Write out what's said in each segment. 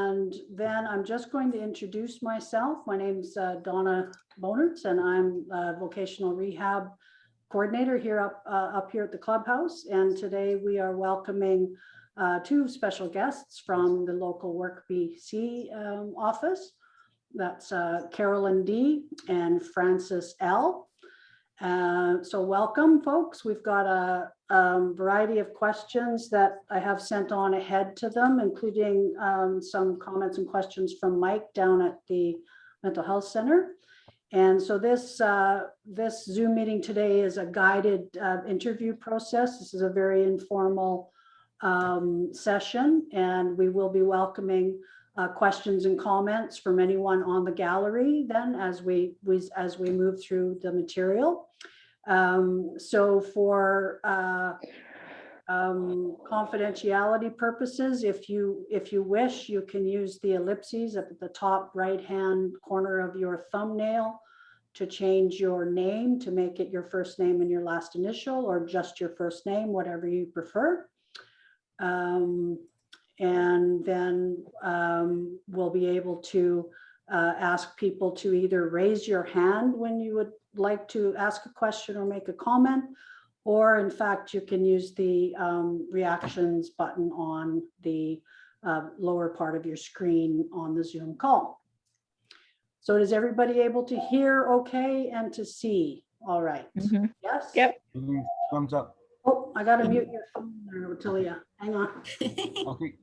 And then I'm just going to introduce myself. My name's Donna Bonerts, and I'm a vocational rehab coordinator here up here at the clubhouse. And today we are welcoming two special guests from the local Work BC office. That's Carolyn D and Francis L. So welcome, folks. We've got a variety of questions that I have sent on ahead to them, including some comments and questions from Mike down at the Mental Health Center. And so this Zoom meeting today is a guided interview process. This is a very informal session, and we will be welcoming questions and comments from anyone on the gallery then as we move through the material. So for confidentiality purposes, if you wish, you can use the ellipses at the top right hand corner of your thumbnail to change your name, to make it your first name and your last initial, or just your first name, whatever you prefer. And then we'll be able to ask people to either raise your hand when you would like to ask a question or make a comment, or in fact, you can use the reactions button on the lower part of your screen on the Zoom call. So is everybody able to hear okay and to see? All right. Mm-hmm. Yes? Yep. Thumbs up. Oh, I got to mute your phone there, Otilia. Hang on. Okay.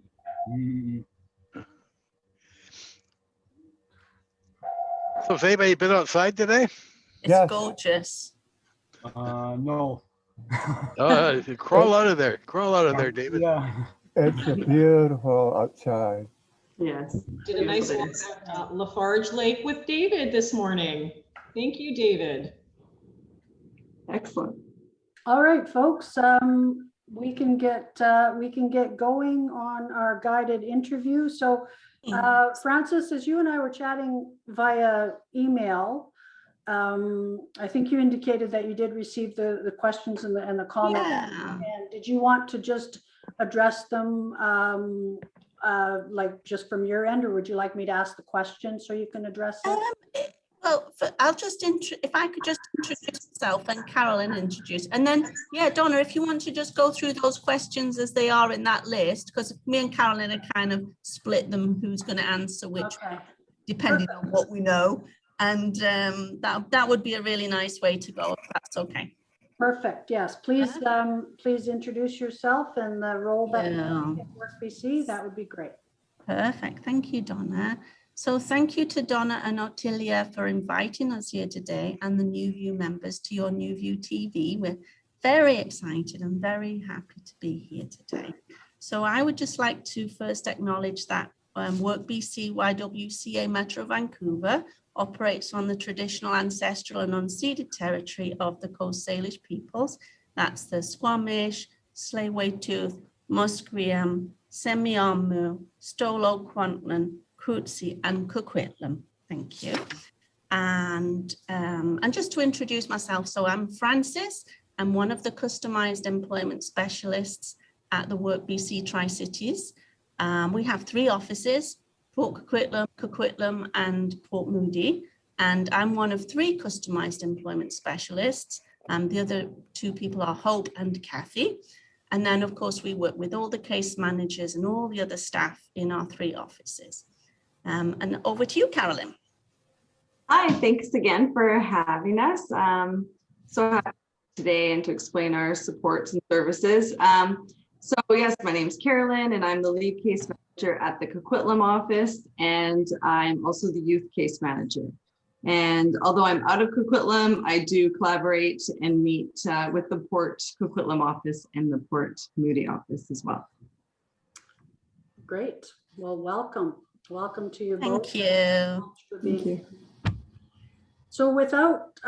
So has anybody been outside today? It's Yes. gorgeous. No. Crawl out of there. Crawl out of there, David. Yeah. It's beautiful outside. Yes. Did a nice walk at Lafarge Lake with David this morning. Thank you, David. Excellent. All right, folks, we can get going on our guided interview. So Francis, as you and I were chatting via email, I think you indicated that you did receive the questions and the comments. Yeah. And did you want to just address them like just from your end, or would you like me to ask the question so you can address it? Well, I'll just if I could just introduce myself and Carolyn introduce, and then yeah, Donna, if you want to just go through those questions as they are in that list, because me and Carolyn are kind of split them who's going to answer which, Okay. depending on what we know, and that would be a really nice way to go if that's okay. Perfect. Yes, please please introduce yourself and the role that you have at Work BC. That would be great. Perfect. Thank you, Donna. So thank you to Donna and Otilia for inviting us here today and the New View members to your New View TV. We're very excited and very happy to be here today. So I would just like to first acknowledge that Work BC YWCA Metro Vancouver operates on the traditional, ancestral and unceded territory of the Coast Salish peoples. That's the Squamish, Tsleil-Waututh, Musqueam, Semi-Armu, Stolo Kwantlen, Cootsie and Coquitlam. Thank you. And just to introduce myself, so I'm Francis. I'm one of the customized employment specialists at the Work BC Tri-Cities. We have 3 offices, Port Coquitlam and Port Moody. And I'm one of 3 customized employment specialists. The other 2 people are Hope and Kathy. And then of course we work with all the case managers and all the other staff in our 3 offices. And over to you, Carolyn. Hi, thanks again for having us. So happy today and to explain our supports and services. So yes, my name is Carolyn and I'm the lead case manager at the Coquitlam office, and I'm also the youth case manager. And although I'm out of Coquitlam, I do collaborate and meet with the Port Coquitlam office and the Port Moody office as well. Great. Well, welcome. Welcome to you both. Thank you. Thank you. So without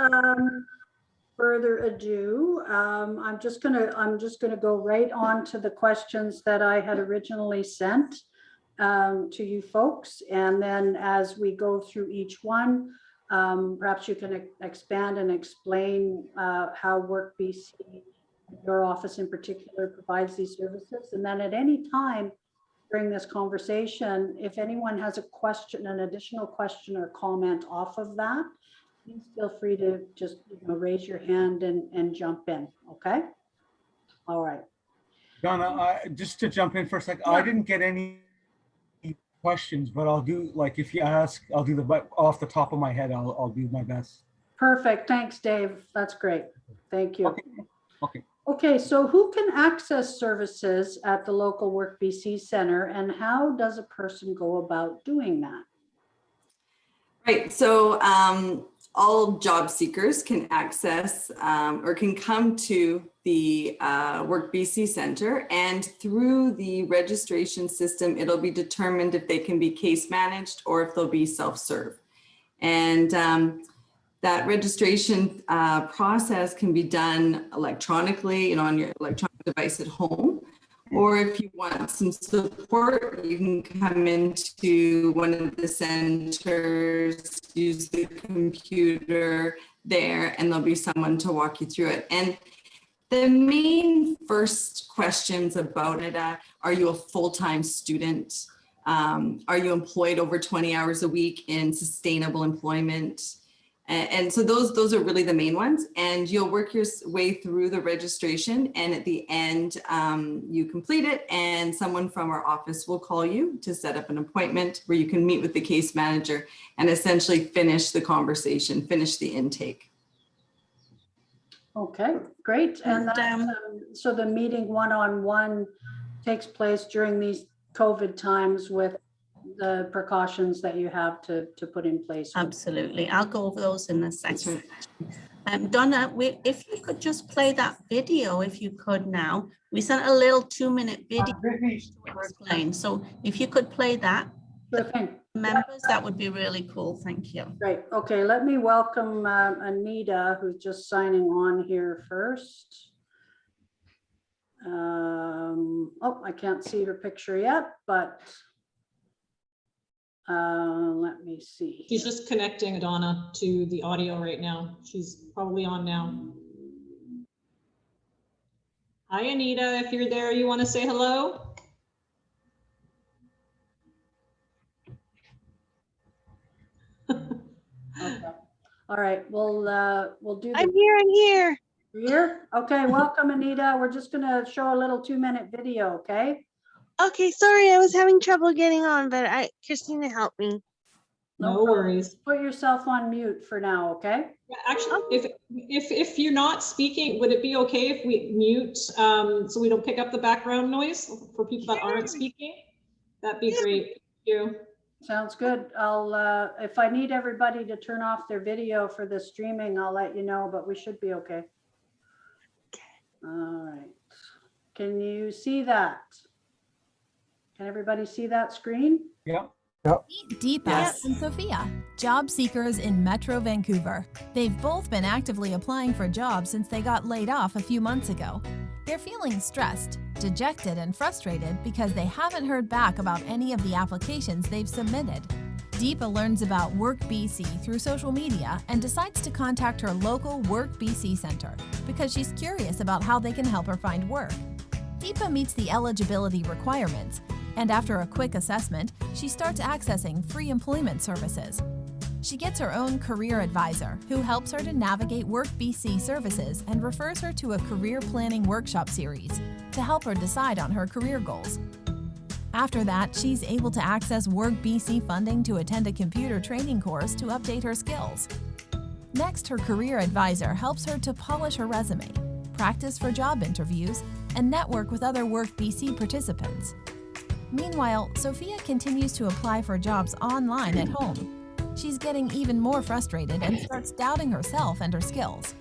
further ado, I'm just gonna go right on to the questions that I had originally sent to you folks, and then as we go through each one, perhaps you can expand and explain how Work BC, your office in particular, provides these services, and then at any time during this conversation. If anyone has a question, an additional question or comment off of that, please feel free to just raise your hand and jump in, okay? All right. Donna, just to jump in for a sec, I didn't get any questions, but I'll do, like, if you ask, I'll do off the top of my head, I'll do my best. Perfect. Thanks, Dave. That's great. Thank you. Okay. Okay, so who can access services at the local Work BC Center, and how does a person go about doing that? Right, so all job seekers can access or can come to the Work BC Center, and through the registration system, it'll be determined if they can be case managed or if they'll be self-serve. And that registration process can be done electronically, on your electronic device at home. Or if you want some support, you can come into one of the centers, use the computer there, and there'll be someone to walk you through it. And the main first questions about it are you a full-time student? Are you employed over 20 hours a week in sustainable employment? And so those are really the main ones, and you'll work your way through the registration, and at the end you complete it, and someone from our office will call you to set up an appointment where you can meet with the case manager and essentially finish the conversation, finish the intake. Okay, great. And so the meeting one-on-one takes place during these COVID times with the precautions that you have to put in place. Absolutely. I'll go over those in a second. Donna, if you could just play that video, if you could now. We sent a little 2-minute video to explain. So if you could play that, Sure thing. members, that would be really cool. Thank you. Great. Okay, let me welcome Anita, who's just signing on here first. Oh, I can't see her picture yet, but let me see. She's just connecting Donna to the audio right now. She's probably on now. Hi, Anita. If you're there, you want to say hello? Okay. All right, we'll do. I'm here. Here? Okay, welcome, Anita. We're just gonna show a little 2-minute video, okay? Okay, sorry, I was having trouble getting on, but Christina helped me. No problem. worries. Put yourself on mute for now, okay? Yeah, actually, if you're not speaking, would it be okay if we mute so we don't pick up the background noise for people that aren't speaking? That'd be great. Thank you. Sounds good. I'll, if I need everybody to turn off their video for the streaming, I'll let you know, but we should be okay. All right. Can you see that? Can everybody see that screen? Yeah. Meet Deepa Yes. and Sophia, job seekers in Metro Vancouver. They've both been actively applying for jobs since they got laid off a few months ago. They're feeling stressed, dejected, and frustrated because they haven't heard back about any of the applications they've submitted. Deepa learns about Work BC through social media and decides to contact her local Work BC Center because she's curious about how they can help her find work. Deepa meets the eligibility requirements, and after a quick assessment, she starts accessing free employment services. She gets her own career advisor who helps her to navigate Work BC services and refers her to a career planning workshop series to help her decide on her career goals. After that, she's able to access Work BC funding to attend a computer training course to update her skills. Next, her career advisor helps her to polish her resume, practice for job interviews, and network with other Work BC participants. Meanwhile, Sophia continues to apply for jobs online at home. She's getting even more frustrated and starts doubting herself and her skills.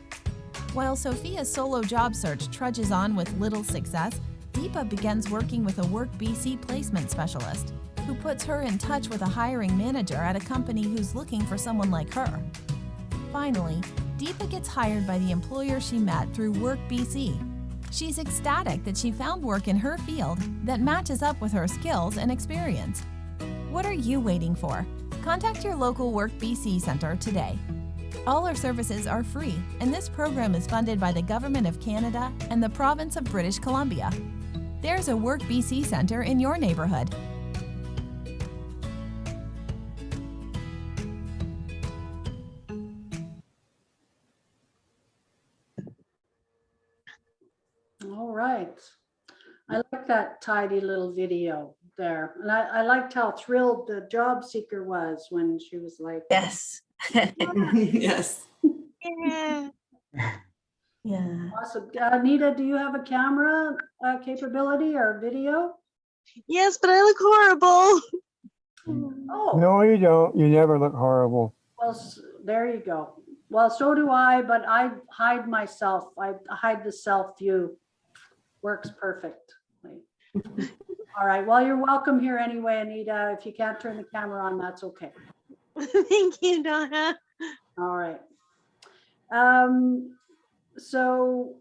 While Sophia's solo job search trudges on with little success, Deepa begins working with a Work BC placement specialist who puts her in touch with a hiring manager at a company who's looking for someone like her. Finally, Deepa gets hired by the employer she met through Work BC. She's ecstatic that she found work in her field that matches up with her skills and experience. What are you waiting for? Contact your local Work BC Center today. All our services are free, and this program is funded by the Government of Canada and the Province of British Columbia. there's a Work BC Center in your neighborhood. All right. I like that tidy little video there. And I liked how thrilled the job seeker was when she was like, Yes. Yes. Yeah. Yeah. awesome. Anita, do you have a camera capability or video? Yes, but I look horrible. Oh, No, you don't. You never look horrible. well, there you go. Well, so do I, but I hide myself. I hide the self view. Works perfectly. All right. Well, you're welcome here anyway, Anita. If you can't turn the camera on, that's okay. Thank you, Donna. All right. So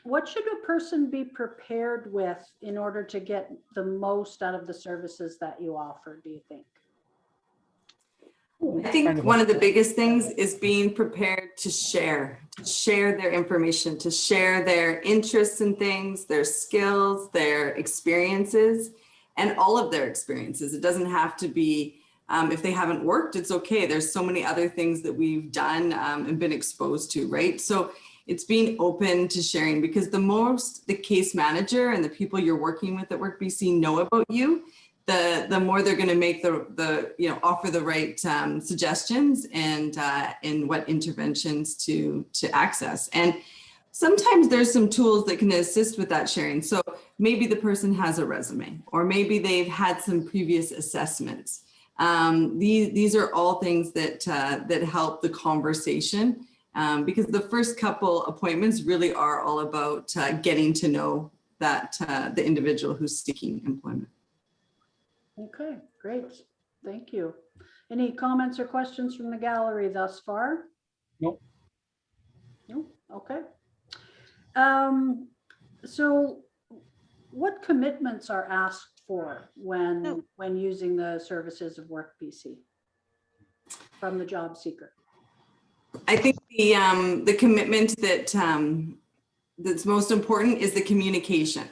what should a person be prepared with in order to get the most out of the services that you offer, do you think? I think one of the biggest things is being prepared to share their information, to share their interests in things, their skills, their experiences, and all of their experiences. It doesn't have to be, if they haven't worked, it's okay. There's so many other things that we've done and been exposed to, right? So it's being open to sharing, because the most the case manager and the people you're working with at Work BC know about you, the more they're going to make the offer the right suggestions and in what interventions to access. And sometimes there's some tools that can assist with that sharing. So maybe the person has a resume, or maybe they've had some previous assessments. These are all things that help the conversation, because the first couple appointments really are all about getting to know that the individual who's seeking employment. Okay, great. Thank you. Any comments or questions from the gallery thus far? Nope. No? Okay. So what commitments are asked for when using the services of Work BC from the job seeker? I think the commitment that that's most important is the communication.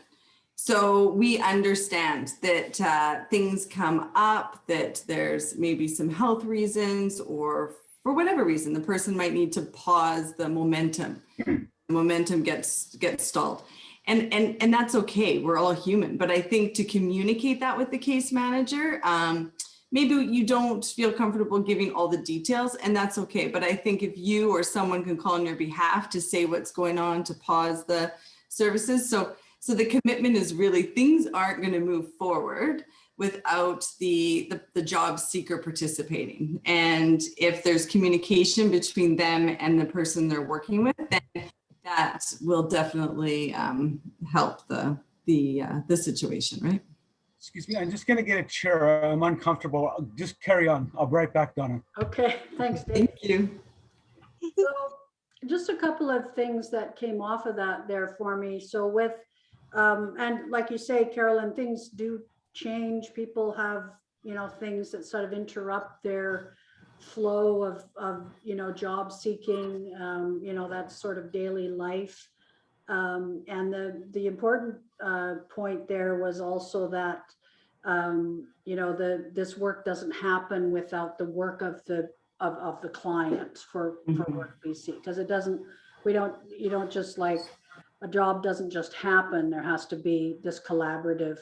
So we understand that things come up, that there's maybe some health reasons, or for whatever reason, the person might need to pause the momentum. The momentum gets stalled. And that's okay. We're all human. But I think to communicate that with the case manager, maybe you don't feel comfortable giving all the details, and that's okay. But I think if you or someone can call on your behalf to say what's going on, to pause the services. So the commitment is really, things aren't going to move forward without the job seeker participating. And if there's communication between them and the person they're working with, then that will definitely help the situation, right? Excuse me, I'm just gonna get a chair. I'm uncomfortable. Just carry on. I'll be right back, Donna. Okay, thanks, Dave. Thank you. So just a couple of things that came off of that there for me. So with, and like you say, Carolyn, things do change. People have, things that sort of interrupt their flow of job seeking, that's sort of daily life. And the important point there was also that, this work doesn't happen without the work of the client for Work BC, because you don't just like, a job doesn't just happen. There has to be this collaborative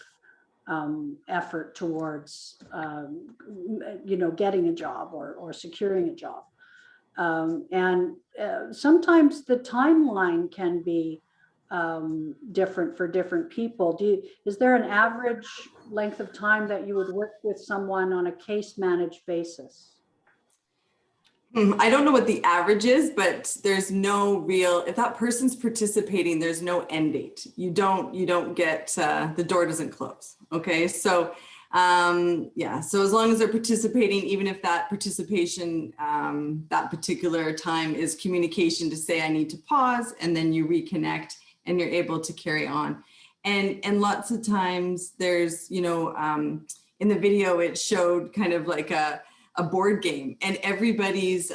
effort towards, getting a job or securing a job. And sometimes the timeline can be different for different people. Is there an average length of time that you would work with someone on a case managed basis? I don't know what the average is, but there's no real, if that person's participating, there's no end date. You don't get, the door doesn't close. Okay. So, so as long as they're participating, even if that participation, that particular time is communication to say, I need to pause, and then you reconnect and you're able to carry on. And lots of times there's, in the video, it showed kind of like a a board game, and everybody's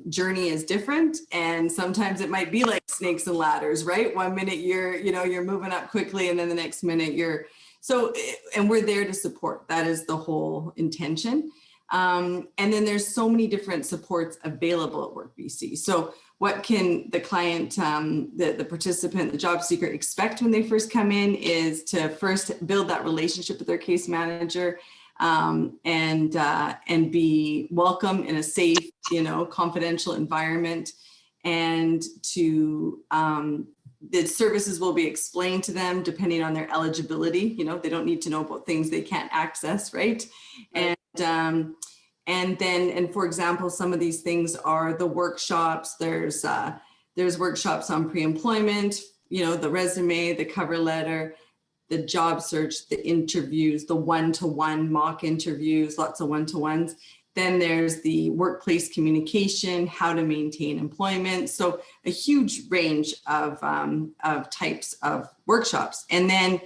journey is different. And sometimes it might be like snakes and ladders, right? One minute you're moving up quickly, and then the next minute and we're there to support. That is the whole intention. And then there's so many different supports available at Work BC. So what can the client, the participant, the job seeker expect when they first come in is to first build that relationship with their case manager, and be welcome in a safe, confidential environment, and to the services will be explained to them depending on their eligibility. They don't need to know about things they can't access, right? And for example, some of these things are the workshops. There's workshops on pre-employment, the resume, the cover letter, the job search, the interviews, the one-to-one mock interviews, lots of one-to-ones. Then there's the workplace communication, how to maintain employment. So a huge range of types of workshops. And then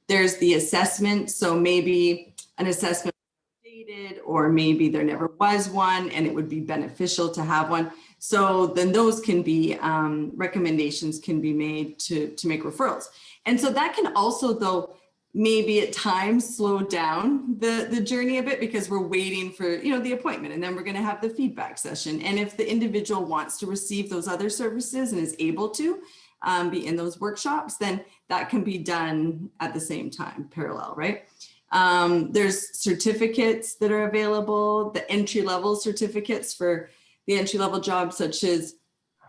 there's the assessment. So maybe an assessment dated, or maybe there never was one and it would be beneficial to have one. So then those can be, recommendations can be made to make referrals. And so that can also, though, maybe at times slow down the journey a bit, because we're waiting for, the appointment, and then we're going to have the feedback session. And if the individual wants to receive those other services and is able to be in those workshops, then that can be done at the same time, parallel, right? There's certificates that are available, the entry-level certificates for the entry-level jobs, such as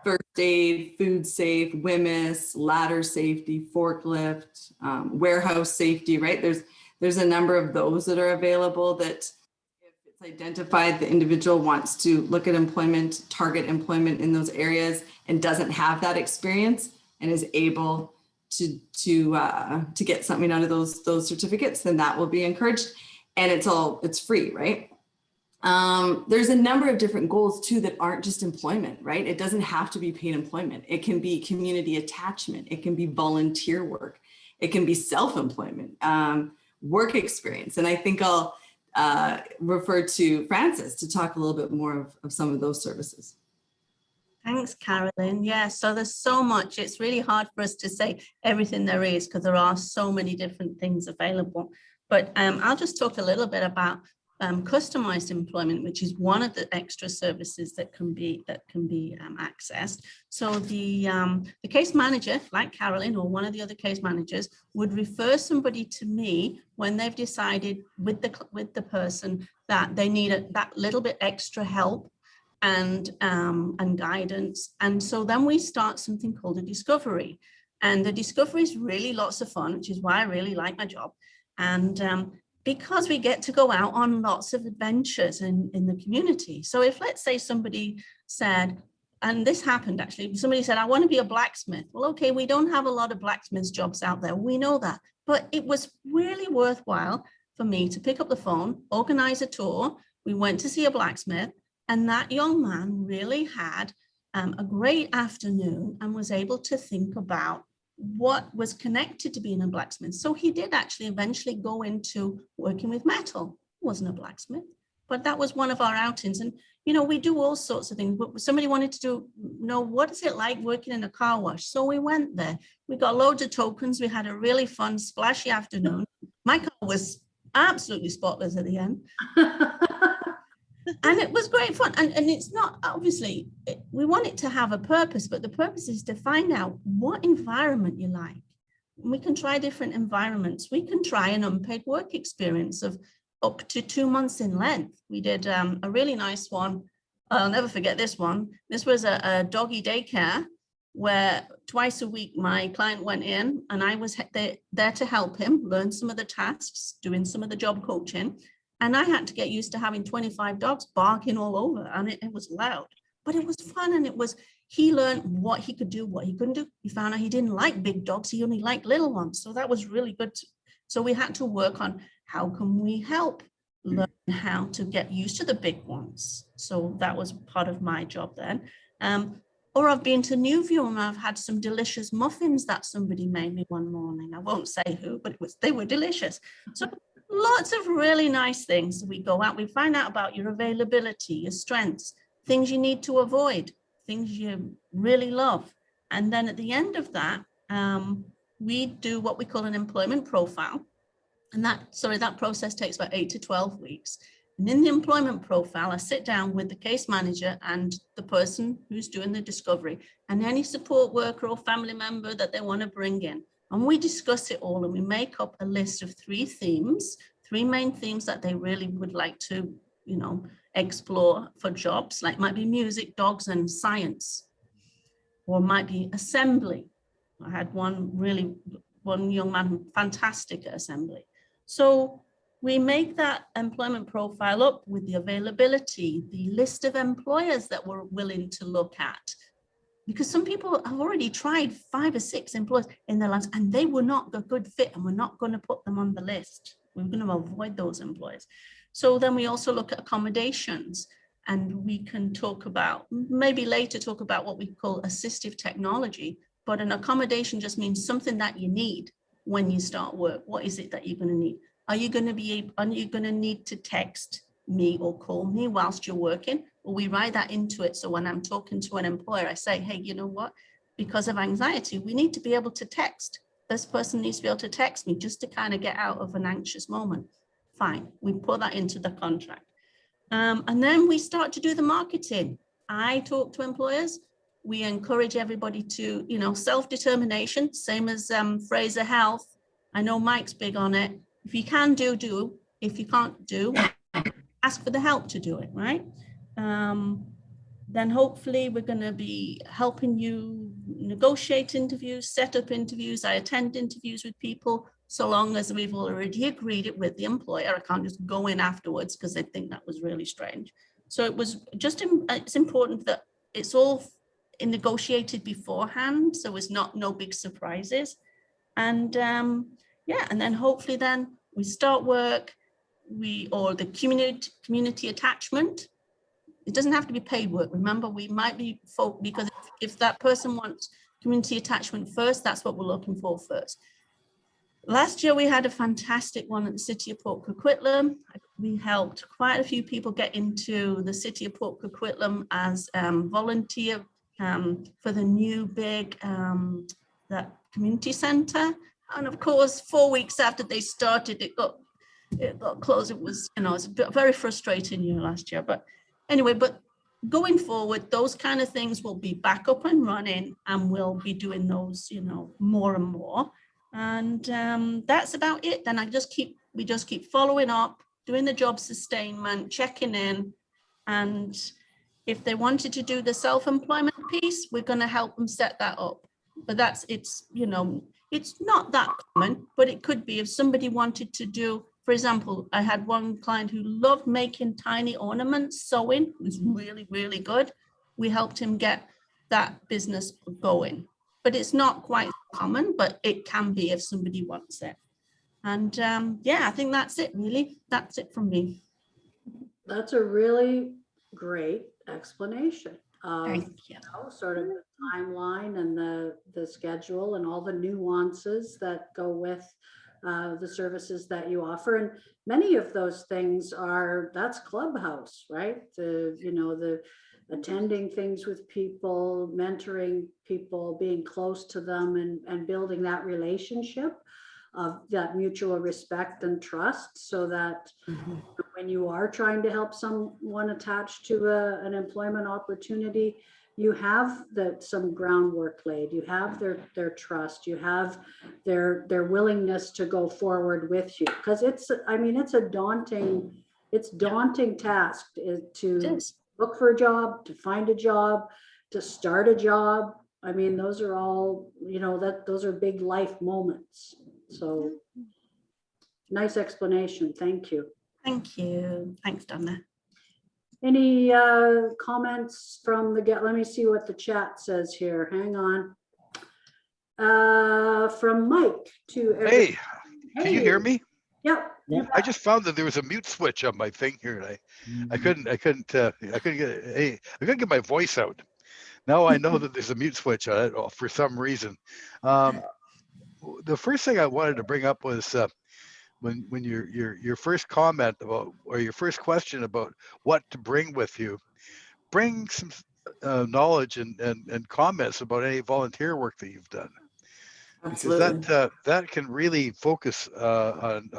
first aid, food safe, WMIS, ladder safety, forklift, warehouse safety, right? There's a number of those that are available that, if it's identified the individual wants to look at employment, target employment in those areas, and doesn't have that experience and is able to get something out of those certificates, then that will be encouraged. And it's free, right? There's a number of different goals too that aren't just employment, right? It doesn't have to be paid employment. It can be community attachment. It can be volunteer work. It can be self-employment, work experience. And I think I'll refer to Frances to talk a little bit more of some of those services. Thanks, Carolyn. Yeah, so there's so much. It's really hard for us to say everything there is, because there are so many different things available. But I'll just talk a little bit about customized employment, which is one of the extra services that can be accessed. So the case manager, like Carolyn or one of the other case managers, would refer somebody to me when they've decided with the person that they need that little bit extra help and guidance. And so then we start something called a discovery. And the discovery is really lots of fun, which is why I really like my job. And because we get to go out on lots of adventures in the community. So if, let's say, somebody said, and this happened actually, somebody said, I want to be a blacksmith. Well, okay, we don't have a lot of blacksmiths jobs out there. We know that. But it was really worthwhile for me to pick up the phone, organize a tour. We went to see a blacksmith, and that young man really had a great afternoon and was able to think about what was connected to being a blacksmith. So he did actually eventually go into working with metal. He wasn't a blacksmith, but that was one of our outings. And, we do all sorts of things. But somebody wanted to know, what is it like working in a car wash? So we went there. We got loads of tokens. We had a really fun, splashy afternoon. My car was absolutely spotless at the end. And it was great fun. And it's not, obviously, we want it to have a purpose, but the purpose is to find out what environment you like. We can try different environments. We can try an unpaid work experience of up to 2 months in length. We did a really nice one. I'll never forget this one. This was a doggy daycare where twice a week my client went in, and I was there to help him learn some of the tasks, doing some of the job coaching. And I had to get used to having 25 dogs barking all over, and it was loud, but it was fun. And he learned what he could do, what he couldn't do. He found out he didn't like big dogs. He only liked little ones. So that was really good. So we had to work on how can we help learn how to get used to the big ones. So that was part of my job then. Or I've been to Newview and I've had some delicious muffins that somebody made me one morning. I won't say who, but they were delicious. So lots of really nice things. We go out, we find out about your availability, your strengths, things you need to avoid, things you really love. And then at the end of that, we do what we call an employment profile. And that process takes about 8 to 12 weeks. And in the employment profile, I sit down with the case manager and the person who's doing the discovery and any support worker or family member that they want to bring in. And we discuss it all and we make up a list of 3 themes, 3 main themes that they really would like to, you know, explore for jobs, like might be music, dogs, and science, or might be assembly. I had one young man, fantastic at assembly. So we make that employment profile up with the availability, the list of employers that we're willing to look at. Because some people have already tried 5 or 6 employers in their lives and they were not a good fit and we're not going to put them on the list. We're going to avoid those employers. So then we also look at accommodations, and we can talk about, maybe later talk about what we call assistive technology, but an accommodation just means something that you need when you start work. What is it that you're going to need? Are you going to need to text me or call me whilst you're working? Or we write that into it. So when I'm talking to an employer, I say, hey, you know what? Because of anxiety, we need to be able to text. This person needs to be able to text me just to kind of get out of an anxious moment. Fine, we put that into the contract. And then we start to do the marketing. I talk to employers. We encourage everybody to, you know, self-determination, same as Fraser Health. I know Mike's big on it. If you can do. If you can't do, ask for the help to do it, right? Then hopefully we're going to be helping you negotiate interviews, set up interviews. I attend interviews with people so long as we've already agreed it with the employer. I can't just go in afterwards because they think that was really strange. So it was just, it's important that it's all negotiated beforehand, so it's no big surprises. And yeah, and then hopefully then we start work, or the community attachment. It doesn't have to be paid work. Remember, we might be because if that person wants community attachment first, that's what we're looking for first. Last year, we had a fantastic one at the City of Port Coquitlam. We helped quite a few people get into the City of Port Coquitlam as volunteer for the new big that community centre. And of course, 4 weeks after they started, it got closed. It was, you know, it's a very frustrating year last year. But anyway, but going forward, those kind of things will be back up and running, and we'll be doing those, you know, more and more. And that's about it. Then we just keep following up, doing the job sustainment, checking in. And if they wanted to do the self-employment piece, we're going to help them set that up. But it's, you know, it's not that common, but it could be if somebody wanted to do, for example, I had one client who loved making tiny ornaments, sewing. It was really, really good. We helped him get that business going. But it's not quite common, but it can be if somebody wants it. And yeah, I think that's it, really. That's it from me. That's a really great explanation of, Thank you. you know, sort of the timeline and the schedule and all the nuances that go with the services that you offer. And many of those things that's Clubhouse, right? The attending things with people, mentoring people, being close to them, and building that relationship of that mutual respect and trust, so that when you are trying to help someone attached to an employment opportunity, you have some groundwork laid, you have their trust, you have their willingness to go forward with you. Because it's a daunting task to look for a job, to find a job, to start a job. I mean, those are all, you know, those are big life moments. So nice explanation. Thank you. Thank you. Thanks, Donna. Any comments from let me see what the chat says here. Hang on. From Mike to Hey, can you hear me? Yep. I just found that there was a mute switch on my thing here, and I couldn't get my voice out. Now I know that there's a mute switch on it for some reason. The first thing I wanted to bring up was when your first comment about, or your first question about what to bring with you, bring some knowledge and comments about any volunteer work that you've done, because that can really focus on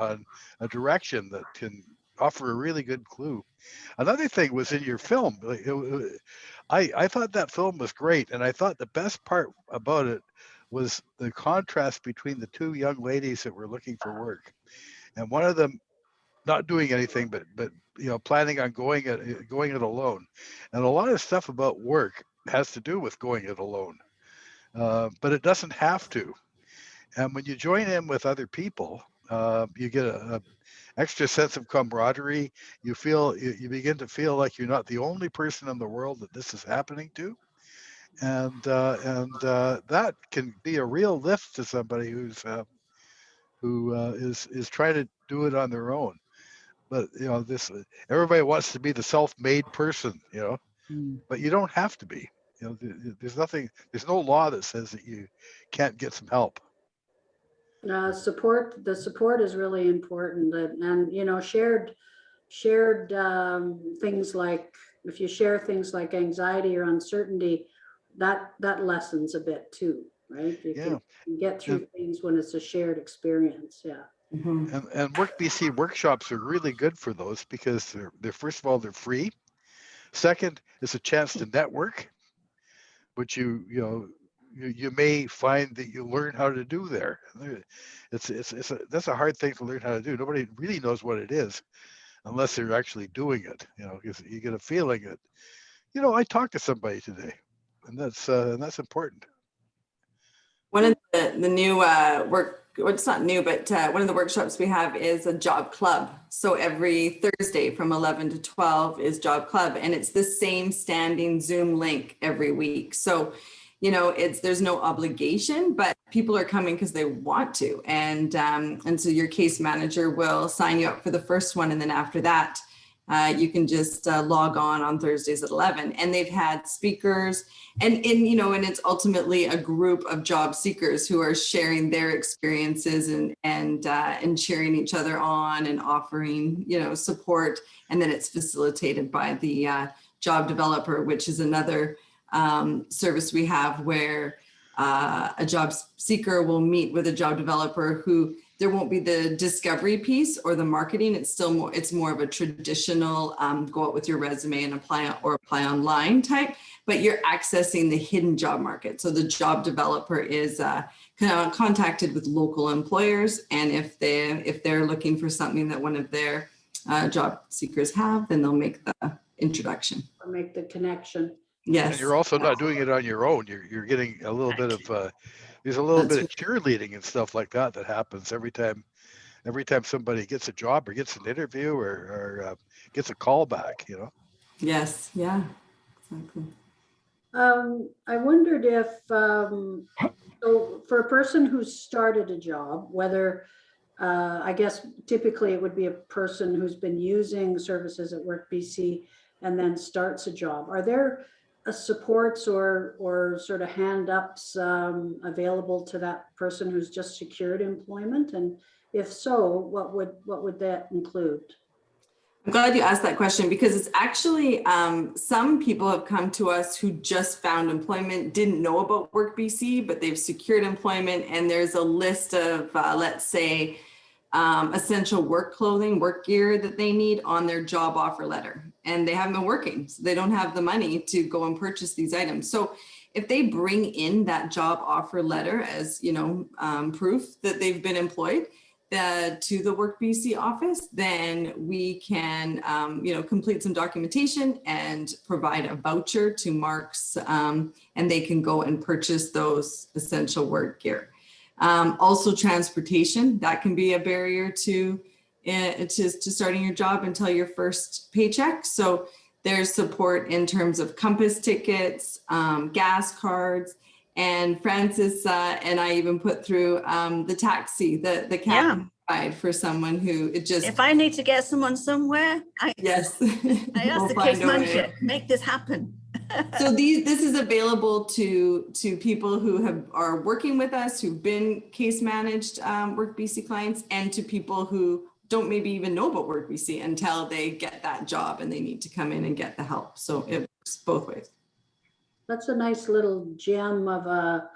a direction that can offer a really good clue. Another thing was in your film. I thought that film was great, and I thought the best part about it was the contrast between the two young ladies that were looking for work, and one of them not doing anything but planning on going it alone. And a lot of stuff about work has to do with going it alone, but it doesn't have to. And when you join in with other people, you get a extra sense of camaraderie. You begin to feel like you're not the only person in the world that this is happening to, and that can be a real lift to somebody who is trying to do it on their own. But everybody wants to be the self-made person, but you don't have to be. There's no law that says that you can't get some help. The support is really important, and shared things like, if you share things like anxiety or uncertainty, that lessens a bit too, right? You can get through things when it's a shared experience. Yeah. And Work BC workshops are really good for those, because they're first of all, they're free. Second, it's a chance to network, which you may find that you learn how to do there. That's a hard thing to learn how to do. Nobody really knows what it is unless they're actually doing it. Because you get a feeling that, I talked to somebody today, and that's important. One of the new it's not new, but one of the workshops we have is a job club. So every Thursday from 11 to 12 is job club, and it's the same standing Zoom link every week. So, there's no obligation, but people are coming because they want to. And so your case manager will sign you up for the first one. And then after that, you can just log on Thursdays at 11. And they've had speakers and it's ultimately a group of job seekers who are sharing their experiences and cheering each other on and offering, support. And then it's facilitated by the job developer, which is another service we have, where a job seeker will meet with a job developer who there won't be the discovery piece or the marketing. It's more of a traditional go out with your resume and apply online type, but you're accessing the hidden job market. So the job developer is contacted with local employers, and if they're looking for something that one of their job seekers have, then they'll make the introduction or make the connection. Yes. And you're also not doing it on your own. You're getting a little bit of there's a little bit of cheerleading and stuff like that happens every time somebody gets a job or gets an interview or gets a call back, Yes. Yeah. Exactly. I wondered if so for a person who's started a job, whether I guess typically it would be a person who's been using services at Work BC and then starts a job. Are there supports or sort of hand ups available to that person who's just secured employment? And if so, what would that include? I'm glad you asked that question, because it's actually some people have come to us who just found employment, didn't know about Work BC, but they've secured employment, and there's a list of let's say essential work clothing, work gear that they need on their job offer letter, and they haven't been working, so they don't have the money to go and purchase these items. So if they bring in that job offer letter as proof that they've been employed to the Work BC office, then we can complete some documentation and provide a voucher to Marks, and they can go and purchase those essential work gear. Also transportation, that can be a barrier to starting your job until your first paycheck. So there's support in terms of Compass tickets, gas cards, and Francis and I even put through the taxi, the cab ride for someone who if I need to get someone somewhere, yes, I ask the case manager, make this happen. So this is available to people who are working with us, who've been case managed Work BC clients, and to people who don't maybe even know about Work BC until they get that job and they need to come in and get the help. So it works both ways. That's a nice little gem of a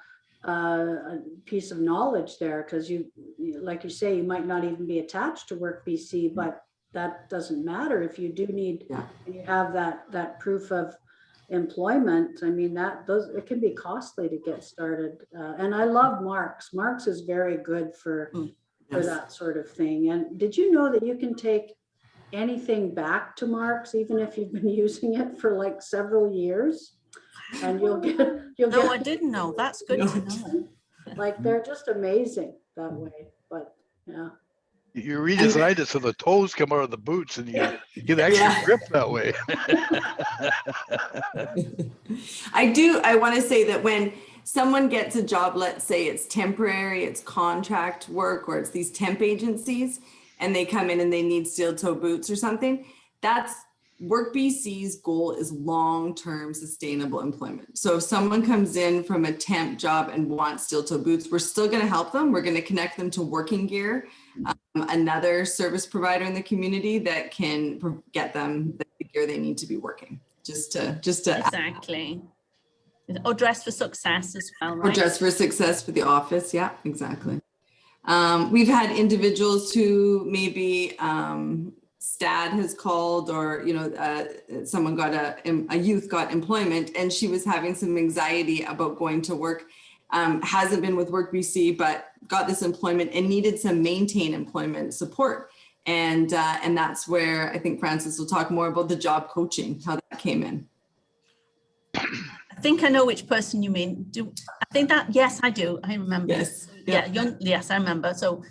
piece of knowledge there, because like you say, you might not even be attached to Work BC, but that doesn't matter if you do need, you have that proof of employment. I mean, it can be costly to get started. And I love Marks. Marks is very good for that sort of thing. And did you know that you can take anything back to Marks, even if you've been using it for like several years? And you'll get No, I didn't know. That's good to know. Like, they're just amazing that way. But yeah. You redesigned it so the toes come out of the boots and you get extra grip that way. I want to say that when someone gets a job, let's say it's temporary, it's contract work, or it's these temp agencies, and they come in and they need steel toe boots or something, that's Work BC's goal is long-term sustainable employment. So if someone comes in from a temp job and wants steel toe boots, we're still going to help them. We're going to connect them to Working Gear, another service provider in the community that can get them the gear they need to be working. Just to exactly. Or Dress for Success as well, right? Or Dress for Success for the office. Yeah, exactly. We've had individuals who maybe STAD has called, or someone got a youth got employment and she was having some anxiety about going to work, hasn't been with Work BC, but got this employment and needed some maintain employment support, and that's where I think Francis will talk more about the job coaching, how that came in. I think I know which person you mean. I think that, yes, I do. I remember. Yes. Yes, I remember. So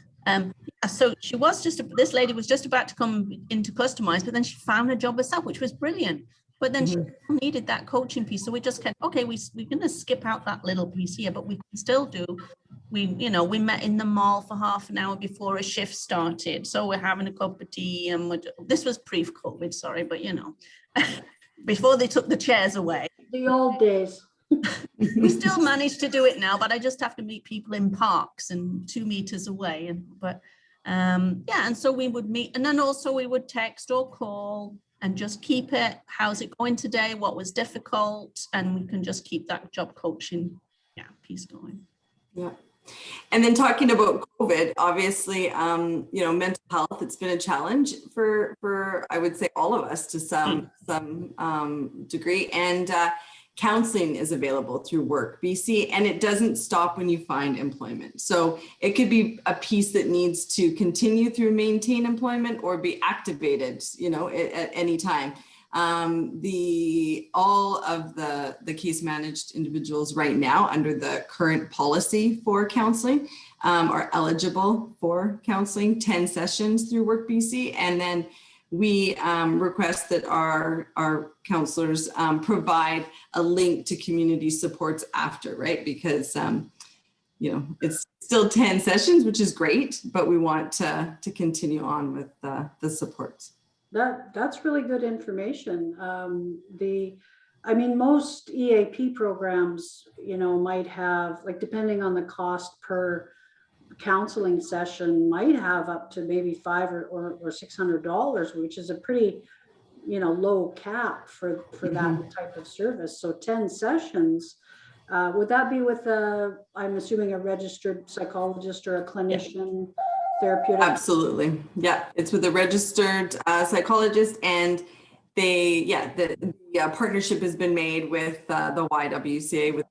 so she was this lady was just about to come into Customize, but then she found a job herself, which was brilliant. But then she needed that coaching piece. So we just kept, okay, we're going to skip out that little piece here, but we can still do. We met in the mall for half an hour before a shift started. So we're having a cup of tea, and this was pre-COVID, sorry, but before they took the chairs away. The old days. We still manage to do it now, but I just have to meet people in parks and 2 meters away. And so we would meet, and then also we would text or call and just keep it. How's it going today? What was difficult? And we can just keep that job coaching piece going. Yeah. And then talking about COVID, obviously, mental health, it's been a challenge for I would say all of us to some degree, and counseling is available through Work BC, and it doesn't stop when you find employment. So it could be a piece that needs to continue through maintain employment or be activated, at any time. All of the case managed individuals right now under the current policy for counseling are eligible for counseling 10 sessions through Work BC, and then we request that our counselors provide a link to community supports after, right? Because it's still 10 sessions, which is great, but we want to continue on with the supports. That's really good information. Most EAP programs, might have, like, depending on the cost per counseling session, might have up to maybe $500 or $600, which is a pretty, low cap for that type of service. So 10 sessions, would that be with I'm assuming a registered psychologist or a clinician? Therapeutic? Absolutely. Yeah, it's with a registered psychologist, and the partnership has been made with the YWCA, with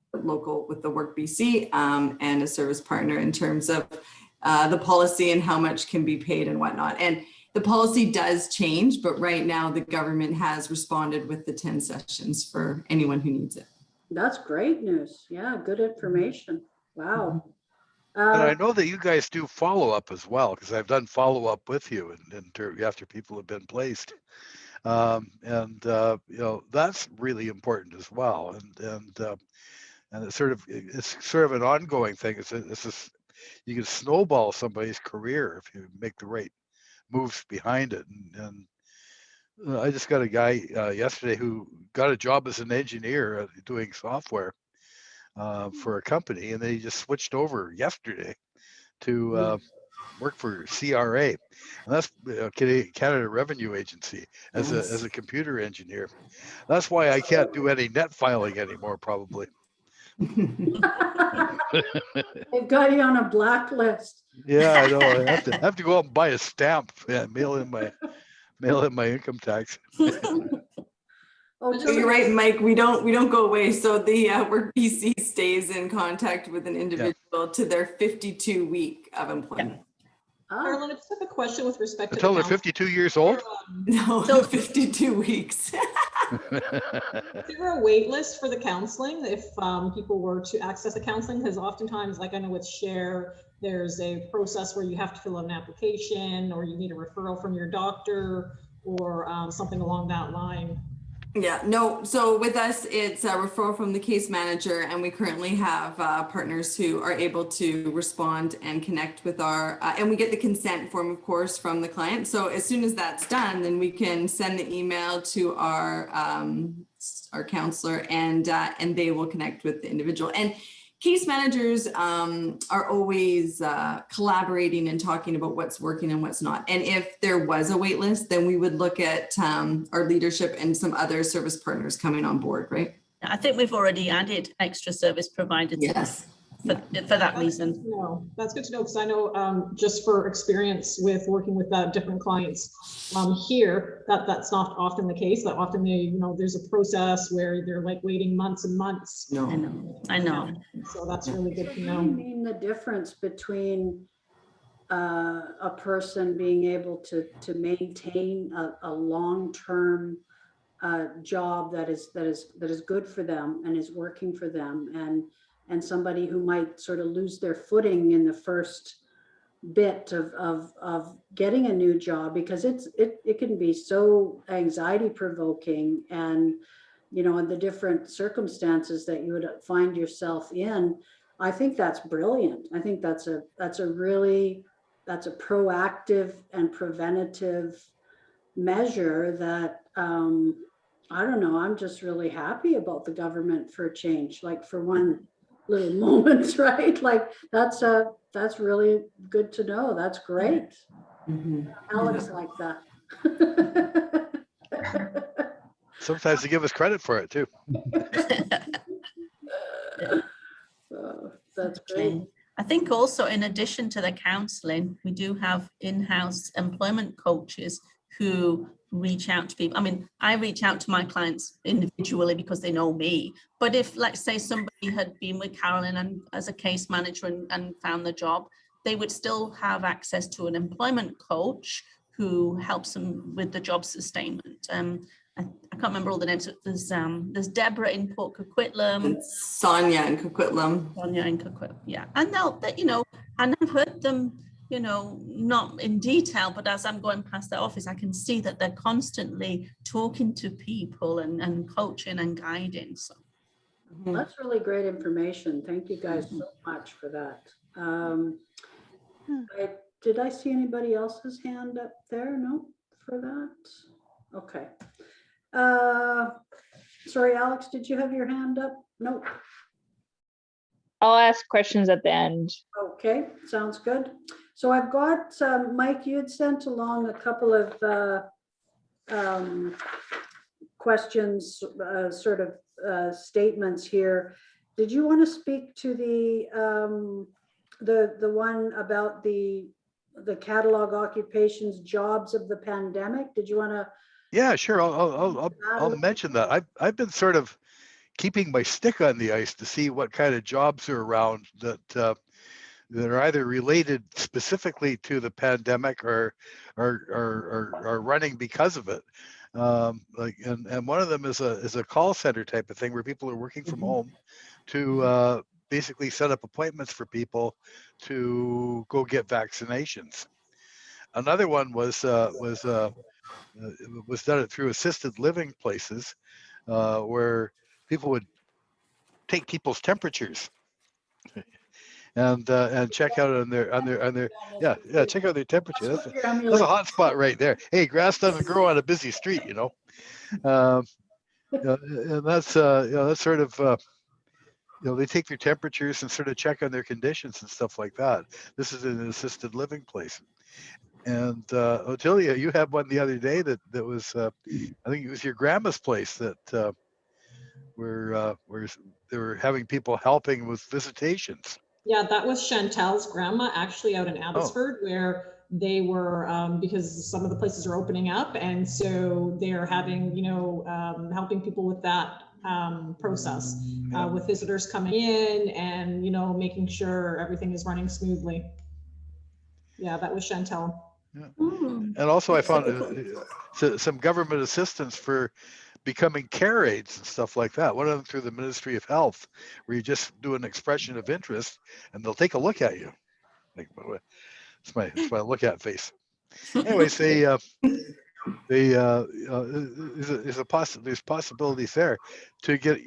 the Work BC, and a service partner in terms of the policy and how much can be paid and whatnot. And the policy does change, but right now the government has responded with the 10 sessions for anyone who needs it. That's great news. Yeah, good information. Wow. And I know that you guys do follow up as well, because I've done follow up with you and after people have been placed. That's really important as well. And it's sort of an ongoing thing. You can snowball somebody's career if you make the right moves behind it. And I just got a guy yesterday who got a job as an engineer doing software for a company, and then he just switched over yesterday to work for CRA, and that's Canada Revenue Agency as a computer engineer. That's why I can't do any net filing anymore, probably. They've got you on a blacklist. Yeah, I know. I have to go out and buy a stamp. Yeah, mail in my income tax. Oh, So you're right, Mike. We don't go away. So the Work BC stays in contact with an individual to their 52 week of employment. Carolyn, I just have a question with respect to Until the they're 52 years old? No, So- 52 weeks. Is there a wait list for the counseling if people were to access the counseling? Because oftentimes, like I know with Share, there's a process where you have to fill out an application or you need a referral from your doctor or something along that line. Yeah, no. So with us, it's a referral from the case manager, and we currently have partners who are able to respond and connect with our, and we get the consent form, of course, from the client. So as soon as that's done, then we can send the email to our counselor, and they will connect with the individual. And case managers are always collaborating and talking about what's working and what's not. And if there was a wait list, then we would look at our leadership and some other service partners coming on board, right? I think we've already added extra service providers Yes. for that reason. No, that's good to know, because I know just for experience with working with different clients here, that's not often the case. That often there's a process where they're like waiting months and months. No. I know. So that's really good to I know. mean, the difference between a person being able to maintain a long-term job that is good for them and is working for them, and somebody who might sort of lose their footing in the first bit of getting a new job, because it can be so anxiety provoking, and and the different circumstances that you would find yourself in. I think that's brilliant. I think that's a proactive and preventative measure that I don't know, I'm just really happy about the government for a change, like for one little moment, right? Like that's really good to know. That's great. Mm-hmm. Alex like that. Sometimes they give us credit for it too. That's great. Okay. I think also, in addition to the counseling, we do have in-house employment coaches who reach out to people. I mean, I reach out to my clients individually because they know me. But if, let's say, somebody had been with Carolyn and as a case manager and found the job, they would still have access to an employment coach who helps them with the job sustainment. I can't remember all the names. There's Deborah in Port Coquitlam, Sonia in Coquitlam. Sonia in Coquitlam, yeah. And and I've heard them, not in detail, but as I'm going past their office, I can see that they're constantly talking to people and coaching and guiding. So That's really great information. Thank you guys so much for that. Did I see anybody else's hand up there? No, for that? Okay. Sorry, Alex, did you have your hand up? Nope. I'll ask questions at the end. Okay, sounds good. So I've got, Mike, you had sent along a couple of questions, sort of statements here. Did you want to speak to the one about the catalog occupations jobs of the pandemic? Did you want to? Yeah, sure. I'll mention that. I've been sort of keeping my stick on the ice to see what kind of jobs are around that are either related specifically to the pandemic or are running because of it. And one of them is a call center type of thing where people are working from home to basically set up appointments for people to go get vaccinations. Another one was done through assisted living places where people would take people's temperatures and check out on their yeah, check out their temperature. That's a hot spot right there. Hey, grass doesn't grow on a busy street, you know. And that's that's sort of they take their temperatures and sort of check on their conditions and stuff like that. This is an assisted living place. And Otilia, you had one the other day that was I think it was your grandma's place that where they were having people helping with visitations. Yeah, that was Chantal's grandma, actually out in Abbotsford, where they were, because some of the places are opening up, and so they're having, helping people with that process, with visitors coming in and, making sure everything is running smoothly. Yeah, that was Chantal. Yeah. And also I found some government assistance for becoming care aides and stuff like that. One of them through the Ministry of Health, where you just do an expression of interest and they'll take a look at you. Like, it's my look at face. Anyways, there's possibilities there to get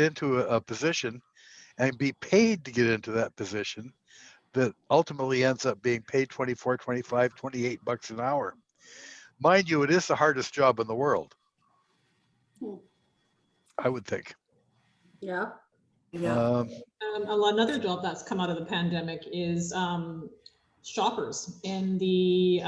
into a position and be paid to get into that position that ultimately ends up being paid 24, 25, 28 bucks an hour. Mind you, it is the hardest job in the world, I would think. Yeah. Another job that's come out of the pandemic is shoppers in the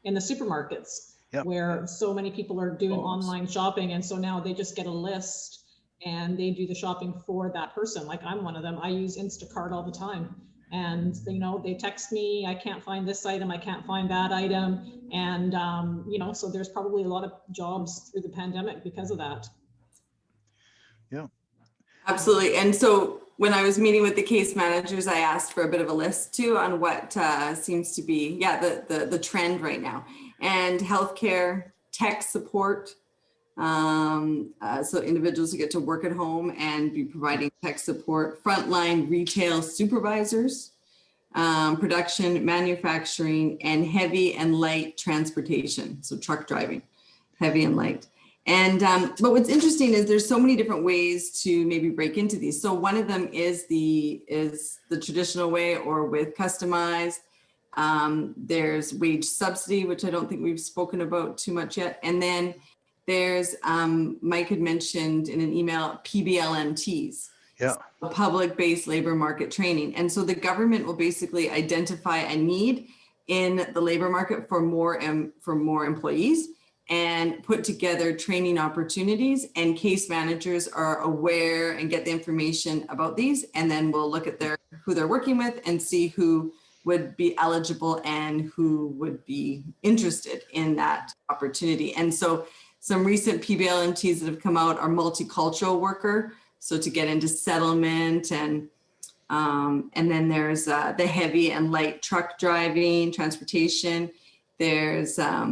supermarkets, where so many people are doing online shopping, and so now they just get a list and they do the shopping for that person. Like, I'm one of them. I use Instacart all the time, and they text me, I can't find this item, I can't find that item, and so there's probably a lot of jobs through the pandemic because of that. Yeah, absolutely. And so when I was meeting with the case managers, I asked for a bit of a list too on what seems to be the trend right now. And healthcare, tech support, so individuals who get to work at home and be providing tech support, frontline retail supervisors, production, manufacturing, and heavy and light transportation. So truck driving, heavy and light. And but what's interesting is there's so many different ways to maybe break into these. So one of them is the traditional way, or with customized. There's wage subsidy, which I don't think we've spoken about too much yet. And then there's Mike had mentioned in an email PBLMTs, public-based labor market training. And so the government will basically identify a need in the labor market for more employees, and put together training opportunities, and case managers are aware and get the information about these, and then we'll look at who they're working with and see who would be eligible and who would be interested in that opportunity. And so some recent PBLMTs that have come out are multicultural worker, so to get into settlement, and then there's the heavy and light truck driving, transportation. There's I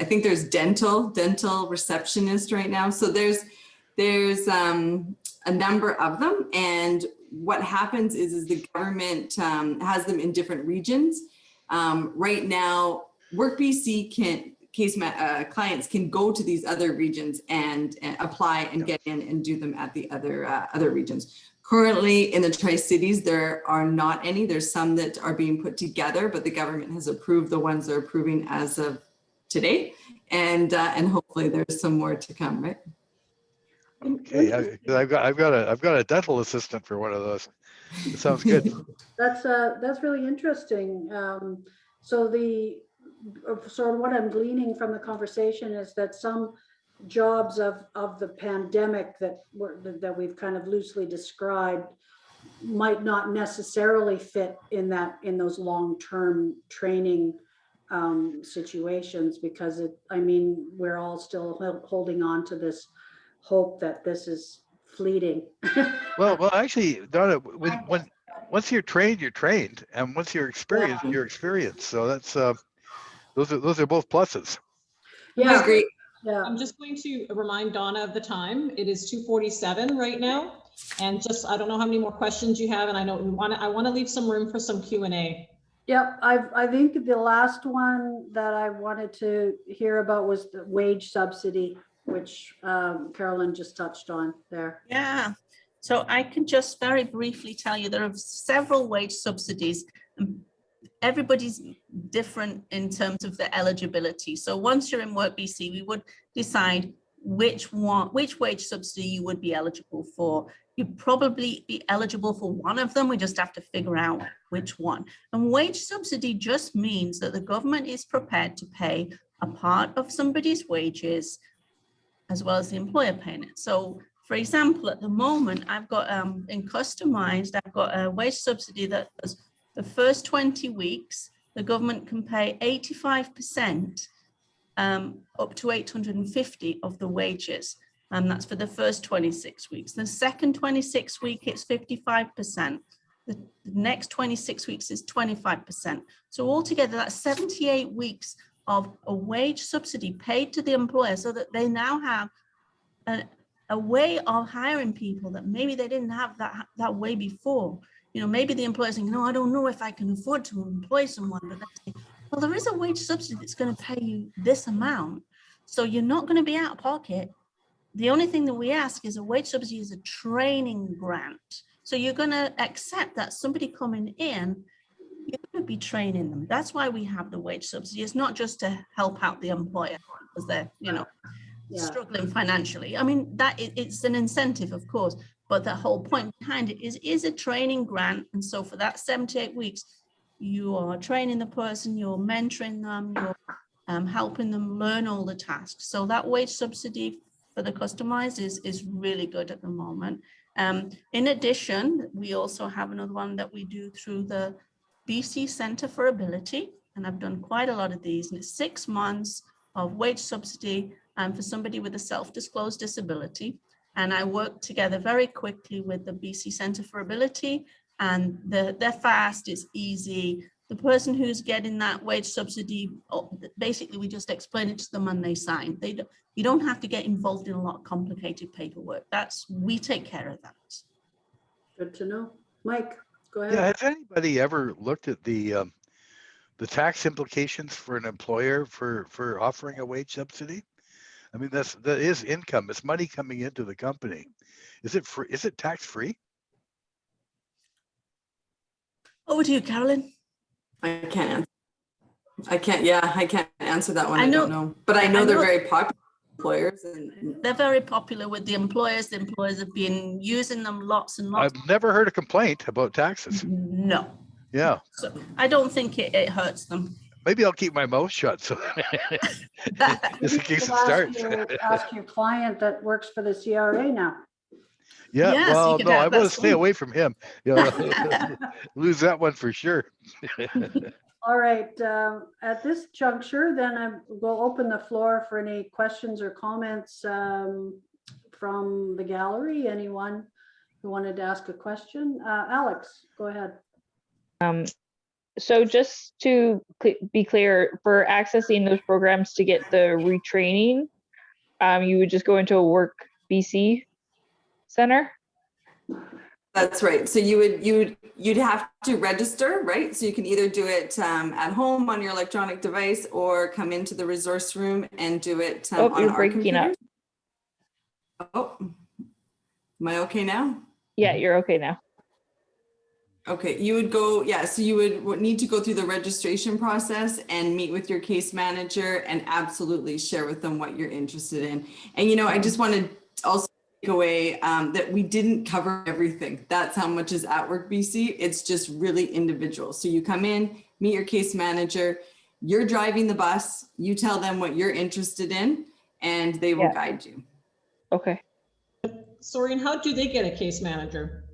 think there's dental receptionist right now. So there's a number of them, and what happens is the government has them in different regions. Right now, WorkBC clients can go to these other regions and apply and get in and do them at the other regions. Currently in the Tri-Cities, there are not any. There's some that are being put together, but the government has approved the ones they're approving as of today, and hopefully there's some more to come, right? Okay, I've got a dental assistant for one of those. It sounds good. That's really interesting. So what I'm gleaning from the conversation is that some jobs of the pandemic that we've kind of loosely described might not necessarily fit in those long-term training situations, because we're all still holding on to this hope that this is fleeting. well actually, Donna, once you're trained, and once you're experienced, you're experienced. So that's those are both pluses. Yeah, I agree. Yeah. I'm just going to remind Donna of the time. It is 2:47 right now, and I don't know how many more questions you have, and I know I want to leave some room for some Q&A. Yep, I think the last one that I wanted to hear about was the wage subsidy, which Carolyn just touched on there. Yeah. So I can just very briefly tell you there are several wage subsidies. And everybody's different in terms of their eligibility. So once you're in Work BC, we would decide which wage subsidy you would be eligible for. You'd probably be eligible for one of them. We just have to figure out which one. And wage subsidy just means that the government is prepared to pay a part of somebody's wages as well as the employer paying it. So for example, at the moment, I've got in customized, I've got a wage subsidy that does the first 20 weeks, the government can pay 85% up to 850 of the wages. And that's for the first 26 weeks. The second 26 week, it's 55%. The next 26 weeks is 25%. So altogether, that's 78 weeks of a wage subsidy paid to the employer so that they now have a way of hiring people that maybe they didn't have that way before. You know, maybe the employer's saying, no, I don't know if I can afford to employ someone, but they say, well, there is a wage subsidy that's going to pay you this amount. So you're not going to be out of pocket. The only thing that we ask is a wage subsidy is a training grant. So you're going to accept that somebody coming in, you're going to be training them. That's why we have the wage subsidy. It's not just to help out the employer because they're, you know, struggling financially. I mean, it's an incentive, of course, but the whole point behind it is a training grant. And so for that 78 weeks, you are training the person, you're mentoring them, you're helping them learn all the tasks. So that wage subsidy for the customized is really good at the moment. In addition, we also have another one that we do through the BC Centre for Ability, and I've done quite a lot of these, and it's 6 months of wage subsidy for somebody with a self-disclosed disability. And I work together very quickly with the BC Centre for Ability, and they're fast, it's easy. The person who's getting that wage subsidy, basically we just explain it to them and they sign. You don't have to get involved in a lot of complicated paperwork. We take care of that. Good to know. Mike, go ahead. Yeah, has anybody ever looked at the tax implications for an employer for offering a wage subsidy? I mean, that is income. It's money coming into the company. Is it free? Is it tax free? Over to you, Carolyn. I can't answer that one. I don't know. But I know they're very popular employers. And they're very popular with the employers. The employers have been using them lots and lots. I've never heard a complaint about taxes. No. Yeah. So I don't think it hurts them. Maybe I'll keep my mouth shut. So just in case it starts. Ask your client that works for the CRA now. Yeah, Yes, well, you could no, have I that want to stay one. away from him. You know, lose that one for sure. All right, at this juncture, then I will open the floor for any questions or comments from the gallery. Anyone who wanted to ask a question? Alex, go ahead. So just to be clear, for accessing those programs to get the retraining, you would just go into a Work BC center? that's right. So you'd have to register, right? So you can either do it at home on your electronic device or come into the resource room and do it on you're our breaking up. computer. Oh, am I okay now? Yeah, you're okay now. Okay, you would go, yeah, so you would need to go through the registration process and meet with your case manager and absolutely share with them what you're interested in. And, you know, I just want to also take away that we didn't cover everything. That's how much is at Work BC. It's just really individual. So you come in, meet your case manager, you're driving the bus, you tell them what you're interested in, and they will guide you. Okay. Soreen, how do they get a case manager?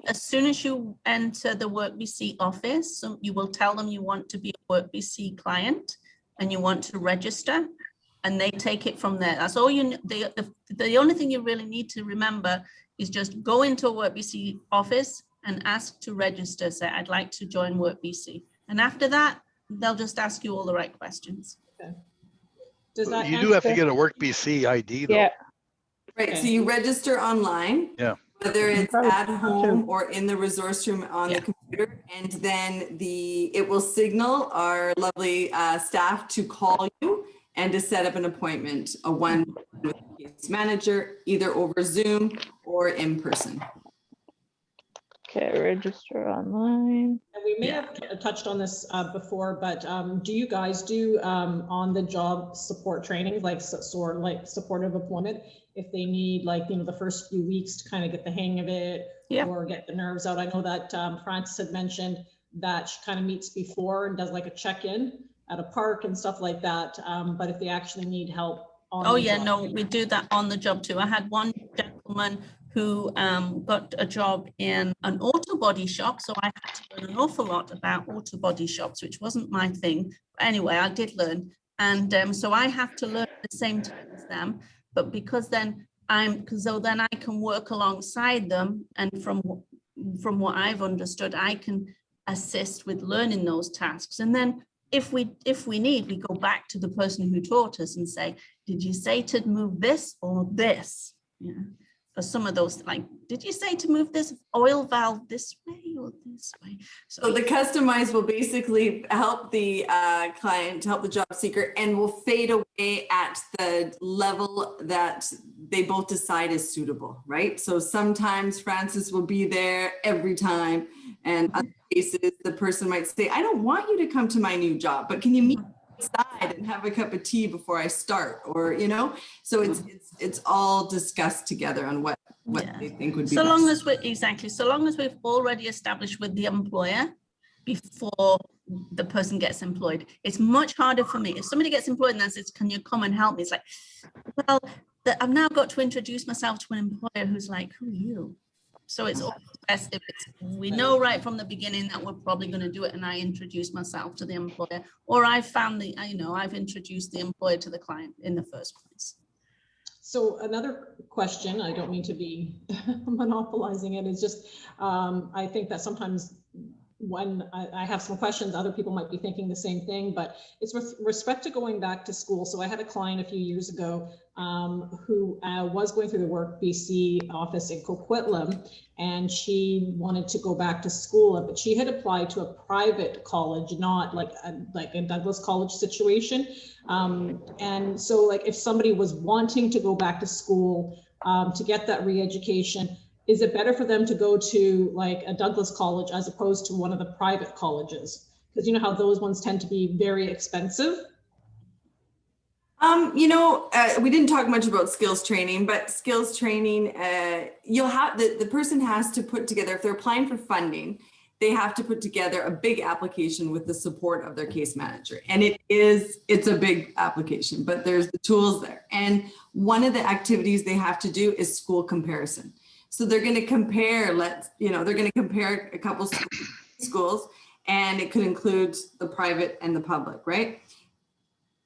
As soon as you enter the Work BC office, you will tell them you want to be a Work BC client and you want to register, and they take it from there. That's all you. The only thing you really need to remember is just go into a Work BC office and ask to register. Say, I'd like to join Work BC, and after that, they'll just ask you all the right questions. Okay. Does that You do have to get a Work BC ID though. Yeah. Right, so you register online. Yeah. Whether it's at home or in the resource room on the computer, and then it will signal our lovely staff to call you and to set up an appointment, a one with the case manager, either over Zoom or in person. Okay, register online. And we may have touched on this before, but do you guys do on-the-job support training, like like supportive employment, if they need, like, you know, the first few weeks to kind of get the hang of it or get the nerves out? I know that Frances had mentioned that she kind of meets before and does like a check-in at a park and stuff like that. But if they actually need help on Oh the yeah, job. no, we do that on the job too. I had one gentleman who got a job in an auto body shop. So I had to learn an awful lot about auto body shops, which wasn't my thing. But anyway, I did learn. And so I have to learn at the same time as them. But because then then I can work alongside them. And from what I've understood, I can assist with learning those tasks. And then if we need, we go back to the person who taught us and say, did you say to move this or this? Yeah. For some of those, like, did you say to move this oil valve this way or this way? So the customize will basically help the client, help the job seeker, and will fade away at the level that they both decide is suitable, right? So sometimes Frances will be there every time, and other cases the person might say, I don't want you to come to my new job, but can you meet outside and have a cup of tea before I start? Or, you know, so it's all discussed together on what they think would be so best. long as so long as we've already established with the employer before the person gets employed. It's much harder for me if somebody gets employed and then says, can you come and help me? It's like, well, I've now got to introduce myself to an employer who's like, who are you? So it's always best if we know right from the beginning that we're probably going to do it, and I introduce myself to the employer, or I've introduced the employer to the client in the first place. So another question, I don't mean to be monopolizing it, is just, I think that sometimes when I have some questions, other people might be thinking the same thing, but it's with respect to going back to school. So I had a client a few years ago who was going through the Work BC office in Coquitlam, and she wanted to go back to school, but she had applied to a private college, not like a Douglas College situation. And so, like, if somebody was wanting to go back to school to get that re-education, is it better for them to go to like a Douglas College as opposed to one of the private colleges? Because you know how those ones tend to be very expensive. You know, we didn't talk much about skills training, but skills training, you'll have the person has to put together, if they're applying for funding, they have to put together a big application with the support of their case manager. And it's a big application, but there's the tools there. And one of the activities they have to do is school comparison. So they're going to compare, they're going to compare a couple schools, and it could include the private and the public, right?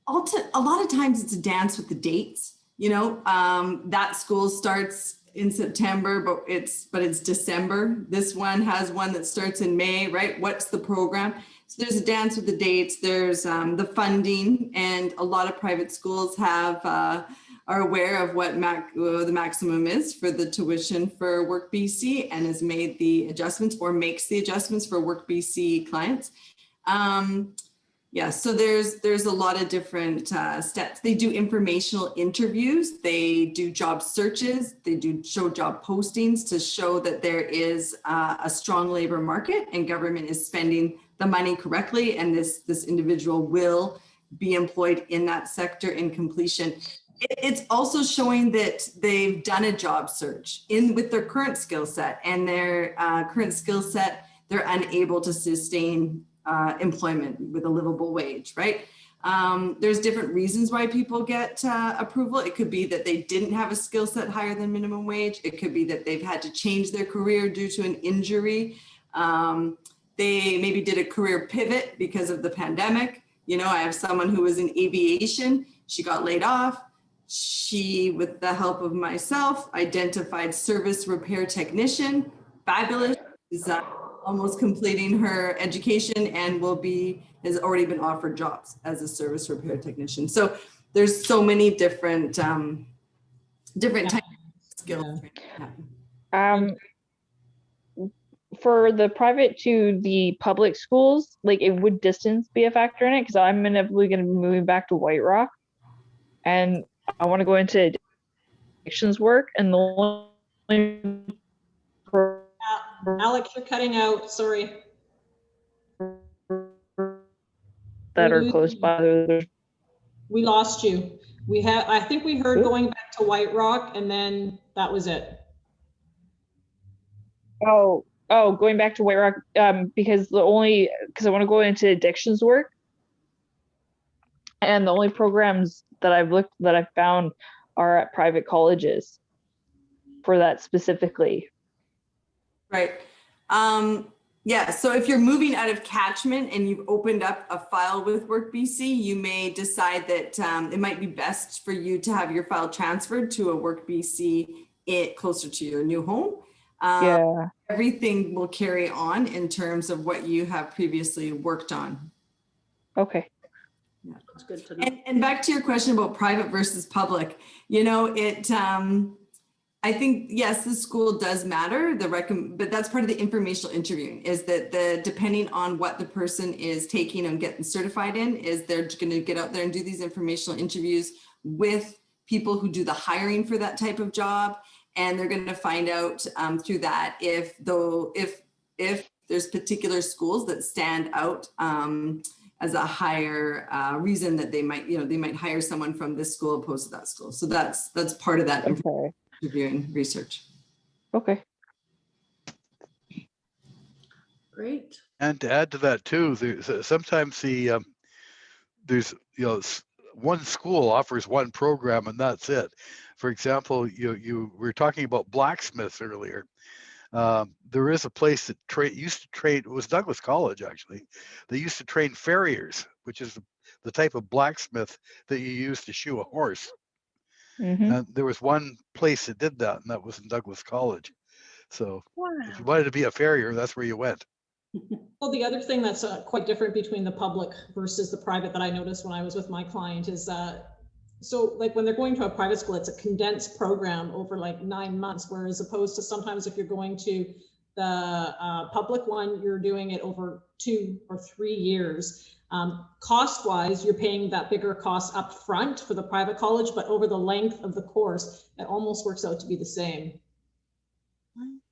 A lot of times it's a dance with the dates, that school starts in September, but it's December. This one has one that starts in May, right? What's the program? So there's a dance with the dates, there's the funding, and a lot of private schools are aware of what the maximum is for the tuition for Work BC, and has made the adjustments or makes the adjustments for Work BC clients. So there's a lot of different steps. They do informational interviews, they do job searches, they do show job postings to show that there is a strong labor market and government is spending the money correctly, and this individual will be employed in that sector in completion. It's also showing that they've done a job search with their current skill set, and their current skill set, they're unable to sustain employment with a livable wage, right? There's different reasons why people get approval. It could be that they didn't have a skill set higher than minimum wage. It could be that they've had to change their career due to an injury. They maybe did a career pivot because of the pandemic. I have someone who was in aviation. She got laid off. She, with the help of myself, identified service repair technician. Fabulous. She's almost completing her education and has already been offered jobs as a service repair technician. So there's so many different types of skills. For the private to the public schools, like, would distance be a factor in it? Because I'm inevitably going to be moving back to White Rock. and I want to go into addictions work, and the only Alex, you're cutting out. Sorry. that are close by. There's We lost you. I think we heard Ooh. going back to White Rock, and then that was it. going back to White Rock, because I want to go into addictions work, and the only programs that I've found are at private colleges for that specifically. Right. Yeah, so if you're moving out of catchment and you've opened up a file with WorkBC, you may decide that it might be best for you to have your file transferred to a WorkBC closer to your new home. Yeah. Everything will carry on in terms of what you have previously worked on. Okay. Yeah. It's good to know. And back to your question about private versus public, I think, yes, the school does matter, but that's part of the informational interviewing, is that depending on what the person is taking and getting certified in, is they're going to get out there and do these informational interviews with people who do the hiring for that type of job. And they're going to find out through that if there's particular schools that stand out as a higher reason that they might hire someone from this school opposed to that school. So that's part of that. Okay. Reviewing research. Okay. Great. And to add to that too, sometimes there's one school offers one program and that's it. For example, you were talking about blacksmiths earlier. There is a place that used to train. It was Douglas College actually. They used to train farriers, which is the type of blacksmith that you use to shoe a horse. Mm-hmm. And there was one place that did that, and that was in Douglas College. So if you wanted to be a farrier, that's where you went. Well, the other thing that's quite different between the public versus the private that I noticed when I was with my client is so like when they're going to a private school, it's a condensed program over like 9 months, whereas opposed to sometimes if you're going to the public one, you're doing it over 2 or 3 years. Cost wise, you're paying that bigger cost up front for the private college, but over the length of the course, it almost works out to be the same.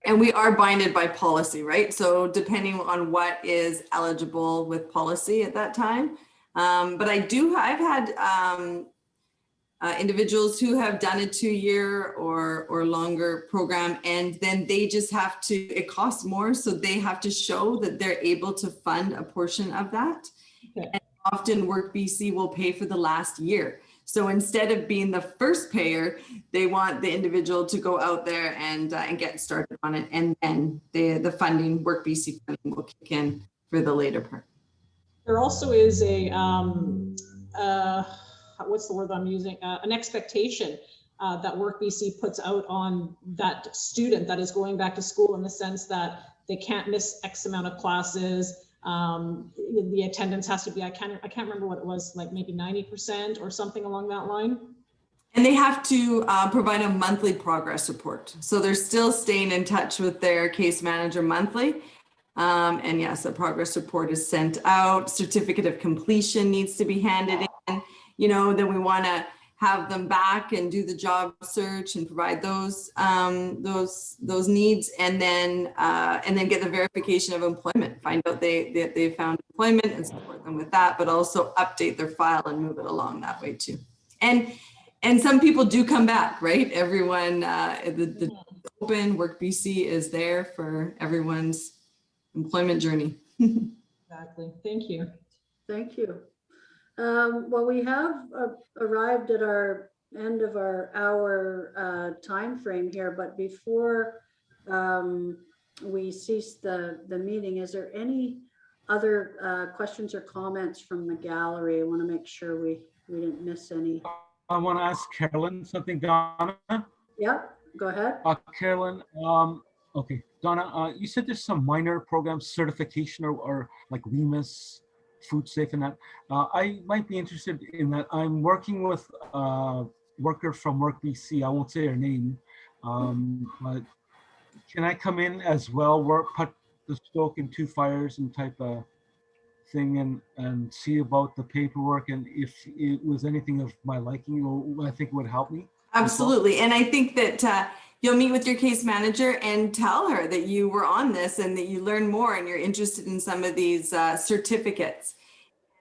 And we are binded by policy, right? So depending on what is eligible with policy at that time. But I've had individuals who have done a 2-year or longer program, and then they just have to, it costs more. So they have to show that they're able to fund a portion of that. Okay. And often WorkBC will pay for the last year. So instead of being the first payer, they want the individual to go out there and get started on it. And then the funding, WorkBC funding, will kick in for the later part. There also is a, what's the word I'm using? An expectation that WorkBC puts out on that student that is going back to school, in the sense that they can't miss X amount of classes. The attendance has to be, I can't remember what it was, like maybe 90% or something along that line. And they have to provide a monthly progress report. So they're still staying in touch with their case manager monthly. And yes, a progress report is sent out. Certificate of completion needs to be handed in. Then we want to have them back and do the job search and provide those needs, and then get the verification of employment. Find out they found employment and support them with that, but also update their file and move it along that way too. And some people do come back, right? Everyone, the open WorkBC is there for everyone's employment journey. Exactly. Thank you. Thank you. Well, we have arrived at our end of our hour time frame here, but before we cease the meeting, is there any other questions or comments from the gallery? I want to make sure we didn't miss any. I want to ask Carolyn something, Donna. Yep, go ahead. Carolyn, okay, Donna, you said there's some minor program certification or like WEMIS, food safe and that. I might be interested in that. I'm working with a worker from WorkBC. I won't say her name, but can I come in as well, put the stoke in 2 fires and type of thing and see about the paperwork, and if it was anything of my liking, or I think would help me. Absolutely. And I think that you'll meet with your case manager and tell her that you were on this and that you learn more and you're interested in some of these certificates,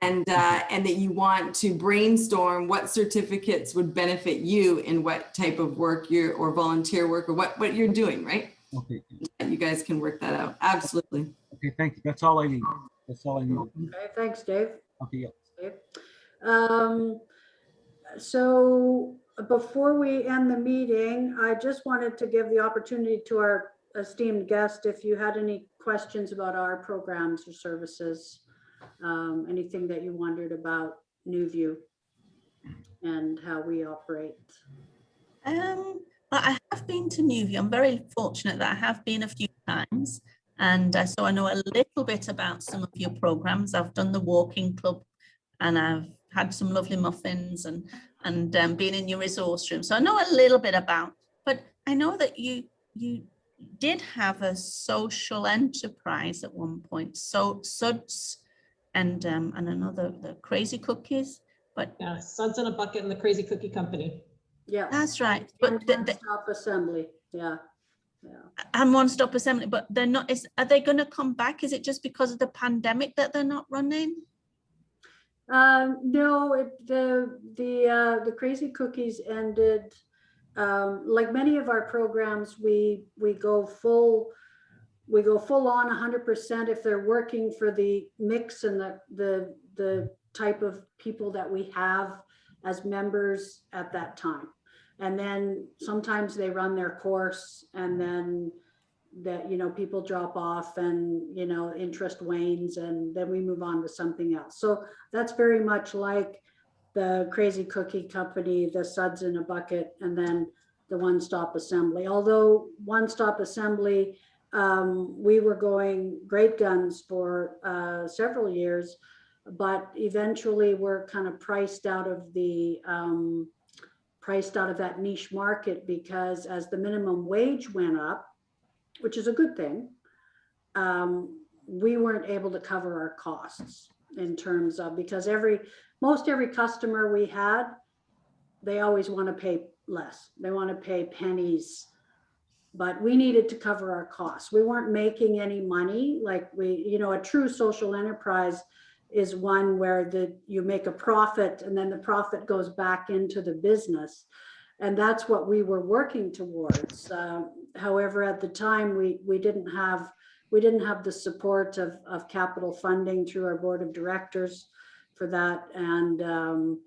and that you want to brainstorm what certificates would benefit you in what type of work or volunteer work or what you're doing, right? Okay. You guys can work that out. Absolutely. Okay, thank you. That's all I need. That's all I need. Okay, thanks, Dave. Okay, yeah. Dave. So before we end the meeting, I just wanted to give the opportunity to our esteemed guest, if you had any questions about our programs or services, anything that you wondered about NewView and how we operate. Well, I have been to NewView. I'm very fortunate that I have been a few times. And so I know a little bit about some of your programs. I've done the walking club and I've had some lovely muffins and been in your resource room. So I know a little bit about, but I know that you did have a social enterprise at one point. So Suds and another, the Crazy Cookies, but Yeah, Suds in a Bucket and the Crazy Cookie Company. Yeah. that's right. But Stop assembly. Yeah. and One Stop Assembly, but they're not. Are they going to come back? Is it just because of the pandemic that they're not running? No, the Crazy Cookies ended. Like many of our programs, we go full on 100% if they're working for the mix and the type of people that we have as members at that time. And then sometimes they run their course and then that, people drop off and, interest wanes and then we move on to something else. So that's very much like the Crazy Cookie Company, the Suds in a Bucket, and then the One Stop Assembly. Although One Stop Assembly, we were going great guns for several years, but eventually we're kind of priced out of that niche market because as the minimum wage went up, which is a good thing, we weren't able to cover our costs in terms of, because most every customer we had, they always want to pay less. They want to pay pennies, but we needed to cover our costs. We weren't making any money. Like a true social enterprise is one where you make a profit and then the profit goes back into the business. And that's what we were working towards. However, at the time, we didn't have the support of capital funding through our board of directors for that. And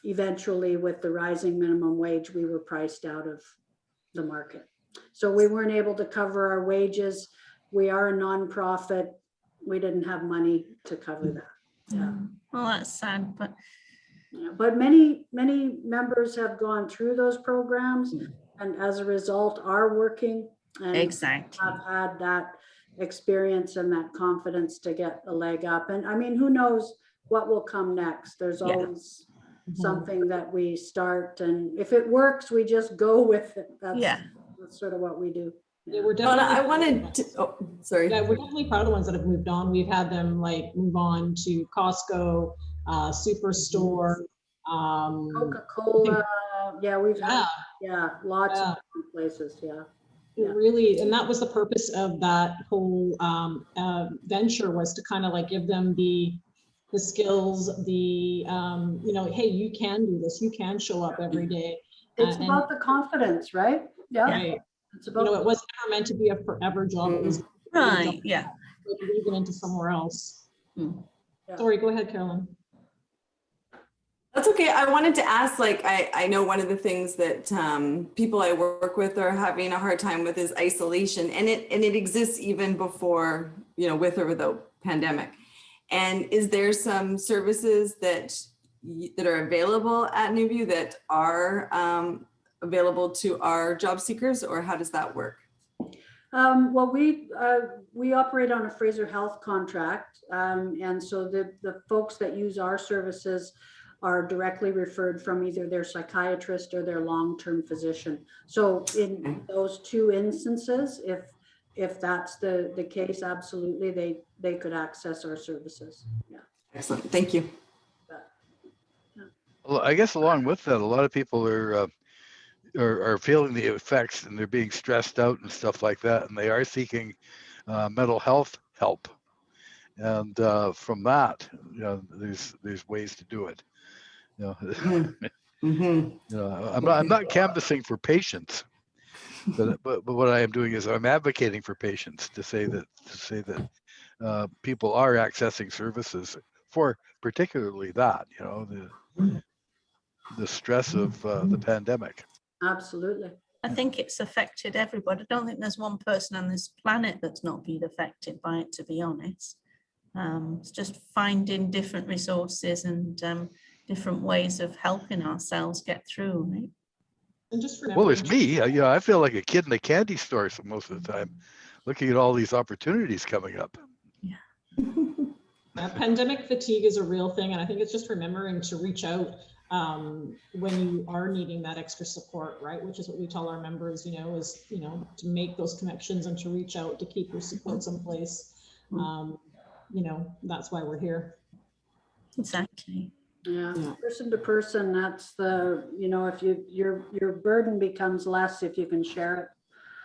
eventually with the rising minimum wage, we were priced out of the market. So we weren't able to cover our wages. We are a nonprofit. We didn't have money to cover that. Yeah. Well, that's sad, but but many members have gone through those programs and as a result are working and exactly have had that experience and that confidence to get a leg up. And I mean, who knows what will come next? There's always something that we start, and if it works, we just go with it. That's sort of what we do. Yeah, we're definitely. Sorry. Yeah, we're definitely proud of the ones that have moved on. We've had them move on to Costco, Superstore, Coca-Cola. Yeah, we've had lots of different places. It really, and that was the purpose of that whole venture, was to kind of give them the skills, hey, you can do this, you can show up every day. It's about the confidence, right? Yeah. Right. It's about, it was never meant to be a forever job. It was right. Yeah. Moving into somewhere else. Sorry, go ahead, Carolyn. That's okay. I wanted to ask, I know one of the things that people I work with are having a hard time with is isolation, and it exists even before, with or without pandemic. And is there some services that are available at NewView that are available to our job seekers, or how does that work? Well, we operate on a Fraser Health contract, and so the folks that use our services are directly referred from either their psychiatrist or their long-term physician. So in those two instances, if that's the case, absolutely, they could access our services. Yeah. Excellent. Thank you. Well, I guess along with that, a lot of people are feeling the effects, and they're being stressed out and stuff like that, and they are seeking mental health help. And from that, you know, there's ways to do it. You know, Mm-hmm. you know, I'm not canvassing for patients, but what I am doing is I'm advocating for patients to say that people are accessing services for particularly that, you know, the stress of the pandemic. Absolutely. I think it's affected everybody. I don't think there's one person on this planet that's not been affected by it, to be honest. It's just finding different resources and different ways of helping ourselves get through, right? And just Well, it's me. You know, I feel like a kid in a candy store most of the time, looking at all these opportunities coming up. Pandemic fatigue is a real thing, and I think it's just remembering to reach out when you are needing that extra support, right? Which is what we tell our members, you know, is, you know, to make those connections and to reach out to keep your supports in place. You know, that's why we're here. Exactly. Yeah, person to person, that's the, you know, if your burden becomes less if you can share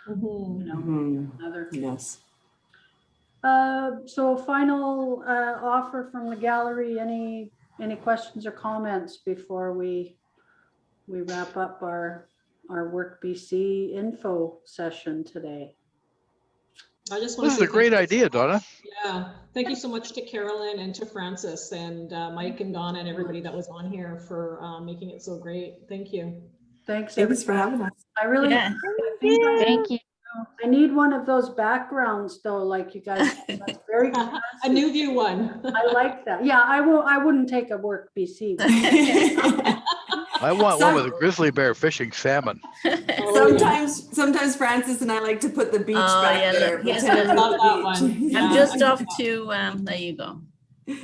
it, you know, other. Yes. So final offer from the gallery, any questions or comments before we wrap up our Work BC info session today? I just want This to is a great idea, Donna. Yeah, thank you so much to Carolyn and to Francis and Mike and Donna and everybody that was on here for making it so great. Thank you. Thanks. Thanks for having us. I really, Thank you. I need one of those backgrounds though, like you guys. That's very a new view one. I like that. Yeah, I wouldn't take a Work BC. I want one with a grizzly bear fishing salmon. Sometimes Francis and I like to put the beach back yeah, there. look, here's pretend love it's that the one. beach. I'm just off to, there you go.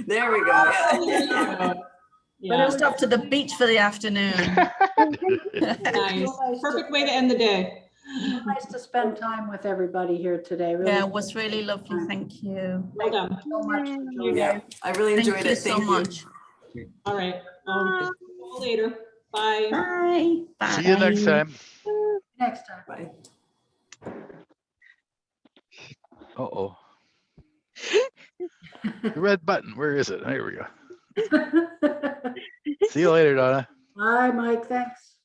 There we go. Yeah. Just off to the beach for the afternoon. Nice. Perfect way to end the day. Nice to spend time with everybody here today. Really. Yeah, it was really lovely. Thank you. Well done. Thank you so much for joining. Yeah, I really enjoyed it. so Thank you. much. All right. See you later. Bye. Bye. Bye. See you next time. Next time. Bye. Uh-oh. The red button, where is it? Here we go. See you later, Donna. Bye, Mike. Thanks.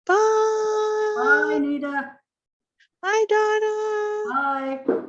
Bye. Bye, Nita. Bye, Donna. Bye.